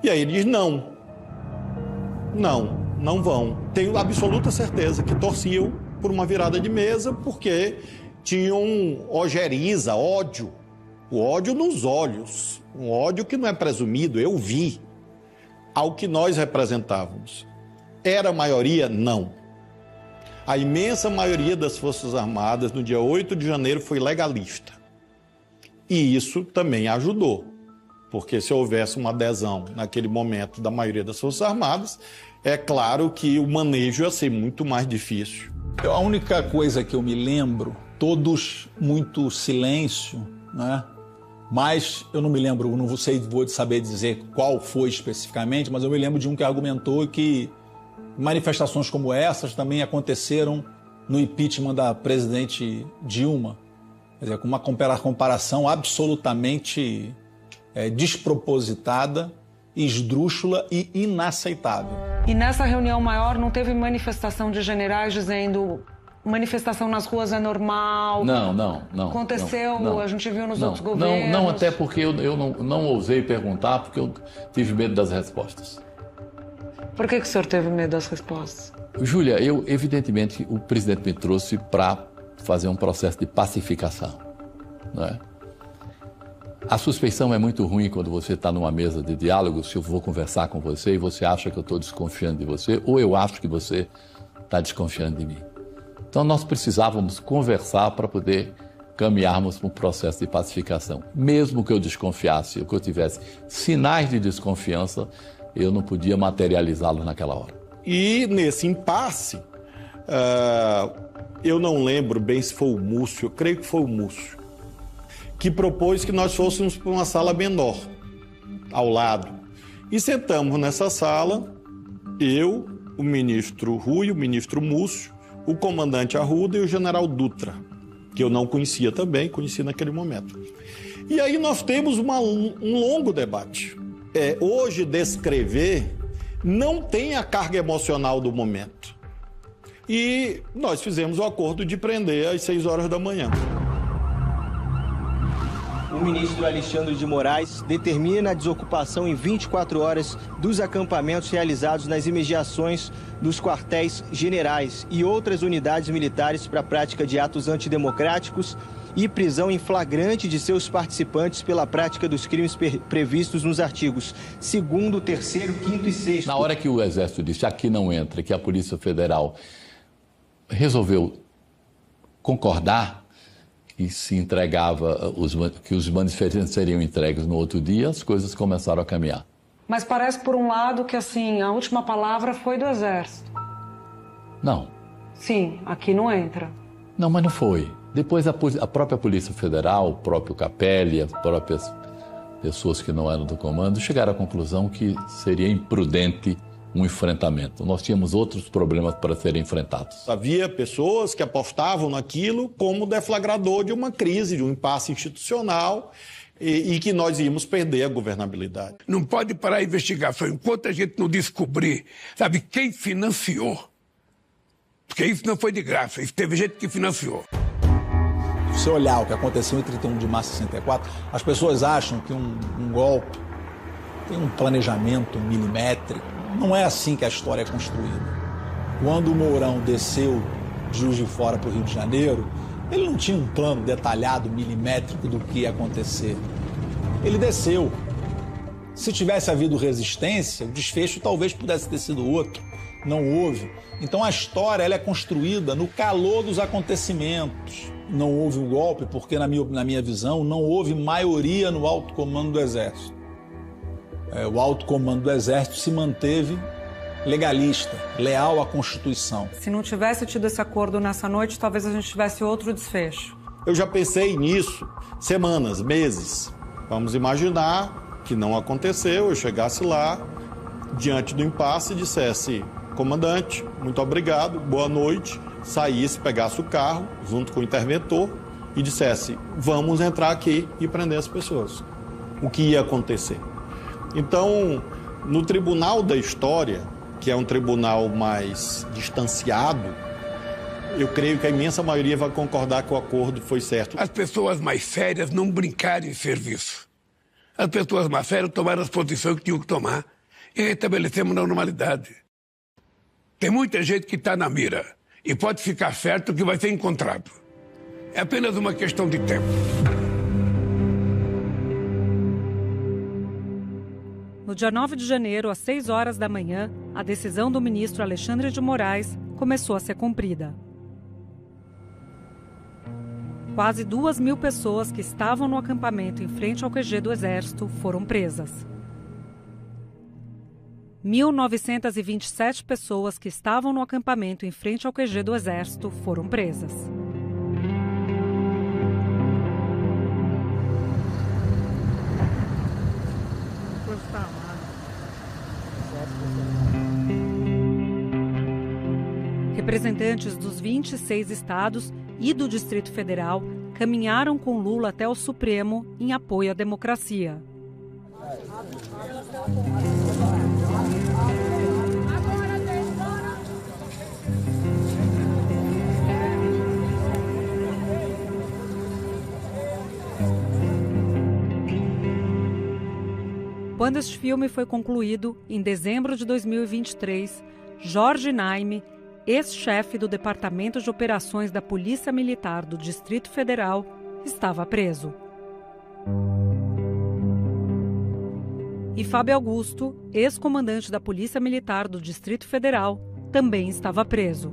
E aí ele diz: não vão. Tenho absoluta certeza que torciam por uma virada de mesa porque tinham ojeriza, ódio. O ódio nos olhos. Um ódio que não é presumido, eu vi ao que nós representávamos. Era a maioria? Não. A imensa maioria das Forças Armadas no dia 8 de janeiro foi legalista. E isso também ajudou, porque se houvesse uma adesão naquele momento da maioria das Forças Armadas, é claro que o manejo ia ser muito mais difícil. A única coisa que eu me lembro, todos muito silêncio, né? Mas eu não me lembro, não vou saber dizer qual foi especificamente, mas eu me lembro de um que argumentou que manifestações como essas também aconteceram no impeachment da presidente Dilma. Quer dizer, com uma comparação absolutamente despropositada, esdrúxula e inaceitável. E nessa reunião maior não teve manifestação de generais dizendo: manifestação nas ruas é normal? Não. Aconteceu, não, a gente viu nos outros governos. Não, até porque eu não ousei perguntar, porque eu tive medo das respostas. Por que o senhor teve medo das respostas? Júlia, evidentemente, o presidente me trouxe para fazer um processo de pacificação, não é? A suspeição é muito ruim quando você está numa mesa de diálogo, se eu vou conversar com você e você acha que eu estou desconfiando de você, ou eu acho que você está desconfiando de mim. Então nós precisávamos conversar para poder caminharmos para um processo de pacificação. Mesmo que eu desconfiasse, ou que eu tivesse sinais de desconfiança, eu não podia materializá-lo naquela hora. E nesse impasse, eu não lembro bem se foi o Múcio, eu creio que foi o Múcio, que propôs que nós fôssemos para uma sala menor, ao lado. E sentamos nessa sala, eu, o ministro Rui, o ministro Múcio, o comandante Arruda e o general Dutra, que eu não conhecia também, conheci naquele momento. E aí nós temos um longo debate. Hoje, descrever não tem a carga emocional do momento. E nós fizemos o acordo de prender às 6 horas da manhã. ministro Alexandre de Moraes determina a desocupação em 24 horas dos acampamentos realizados nas imediações dos quartéis generais e outras unidades militares para a prática de atos antidemocráticos e prisão em flagrante de seus participantes pela prática dos crimes previstos nos artigos 2º, 3º, 5º e 6º. Na hora que o Exército disse aqui não entra, que a Polícia Federal resolveu concordar que se entregava, que os manifestantes seriam entregues no outro dia, as coisas começaram a caminhar. Mas parece, por um lado, que assim, a última palavra foi do Exército. Não. Sim, aqui não entra. Não, mas não foi. Depois a própria Polícia Federal, o próprio Capelli, as próprias pessoas que não eram do comando, chegaram à conclusão que seria imprudente um enfrentamento. Nós tínhamos outros problemas para serem enfrentados. Havia pessoas que apostavam naquilo como deflagrador de uma crise, de um impasse institucional e que nós íamos perder a governabilidade. Não pode parar a investigação enquanto a gente não descobrir, sabe, quem financiou. Porque isso não foi de graça, isso teve gente que financiou. Se você olhar o que aconteceu em 31 de março de 64, as pessoas acham que um golpe tem um planejamento milimétrico. Não é assim que a história é construída. Quando o Mourão desceu de Juiz de Fora para o Rio de Janeiro, ele não tinha um plano detalhado, milimétrico do que ia acontecer. Ele desceu. Se tivesse havido resistência, o desfecho talvez pudesse ter sido outro. Não houve. Então a história ela é construída no calor dos acontecimentos. Não houve um golpe porque, na minha visão, não houve maioria no alto comando do Exército. O alto comando do Exército se manteve legalista, leal à Constituição. Se não tivesse tido esse acordo nessa noite, talvez a gente tivesse outro desfecho. Eu já pensei nisso semanas, meses. Vamos imaginar que não aconteceu, eu chegasse lá, diante do impasse e dissesse: comandante, muito obrigado, boa noite, saísse, pegasse o carro junto com o interventor e dissesse: vamos entrar aqui e prender as pessoas. O que ia acontecer? Então, no Tribunal da História, que é um tribunal mais distanciado, eu creio que a imensa maioria vai concordar que o acordo foi certo. As pessoas mais sérias não brincaram em serviço. As pessoas mais sérias tomaram as posições que tinham que tomar e restabelecemos a normalidade. Tem muita gente que está na mira e pode ficar certo que vai ser encontrado. É apenas uma questão de tempo. No dia 9 de janeiro, às 6 horas da manhã, a decisão do ministro Alexandre de Moraes começou a ser cumprida. Quase 2.000 pessoas que estavam no acampamento em frente ao QG do Exército foram presas. 1.927 pessoas que estavam no acampamento em frente ao QG do Exército foram presas. Representantes dos 26 estados e do Distrito Federal caminharam com Lula até o Supremo em apoio à democracia. Quando este filme foi concluído, em dezembro de 2023, Jorge Naime, ex-chefe do Departamento de Operações da Polícia Militar do Distrito Federal, estava preso. E Fábio Augusto, ex-comandante da Polícia Militar do Distrito Federal, também estava preso.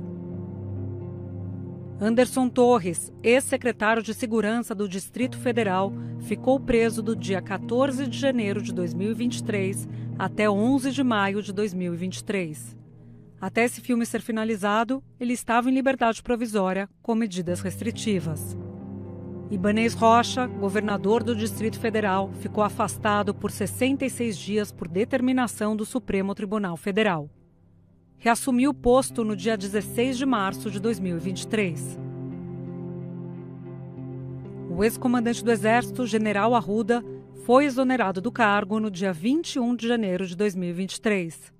Anderson Torres, ex-secretário de Segurança do Distrito Federal, ficou preso do dia 14 de janeiro de 2023 até 11 de maio de 2023. Até esse filme ser finalizado, ele estava em liberdade provisória com medidas restritivas. Ibanez Rocha, governador do Distrito Federal, ficou afastado por 66 dias por determinação do Supremo Tribunal Federal. Reassumiu o posto no dia 16 de março de 2023. O ex-comandante do Exército, General Arruda, foi exonerado do cargo no dia 21 de janeiro de 2023.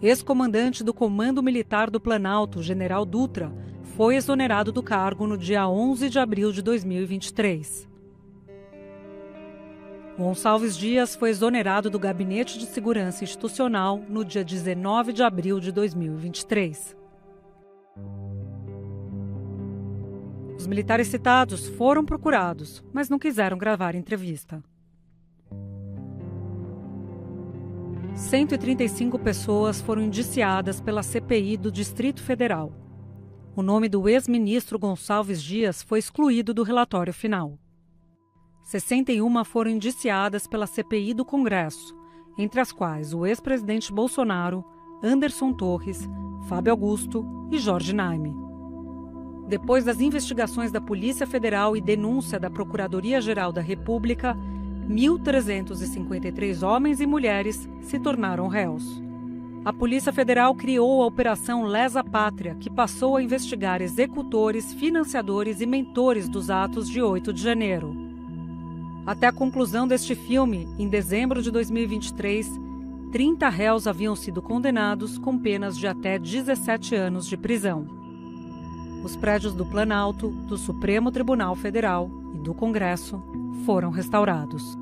Ex-comandante do Comando Militar do Planalto, General Dutra, foi exonerado do cargo no dia 11 de abril de 2023. Gonçalves Dias foi exonerado do Gabinete de Segurança Institucional no dia 19 de abril de 2023. Os militares citados foram procurados, mas não quiseram gravar entrevista. 135 pessoas foram indiciadas pela CPI do Distrito Federal. O nome do ex-ministro Gonçalves Dias foi excluído do relatório final. 61 foram indiciadas pela CPI do Congresso, entre as quais o ex-presidente Bolsonaro, Anderson Torres, Fábio Augusto e Jorge Naime. Depois das investigações da Polícia Federal e denúncia da Procuradoria-Geral da República, 1.353 homens e mulheres se tornaram réus. A Polícia Federal criou a Operação Lesa Pátria, que passou a investigar executores, financiadores e mentores dos atos de 8 de janeiro. Até a conclusão deste filme, em dezembro de 2023, 30 réus haviam sido condenados com penas de até 17 anos de prisão. Os prédios do Planalto, do Supremo Tribunal Federal e do Congresso foram restaurados.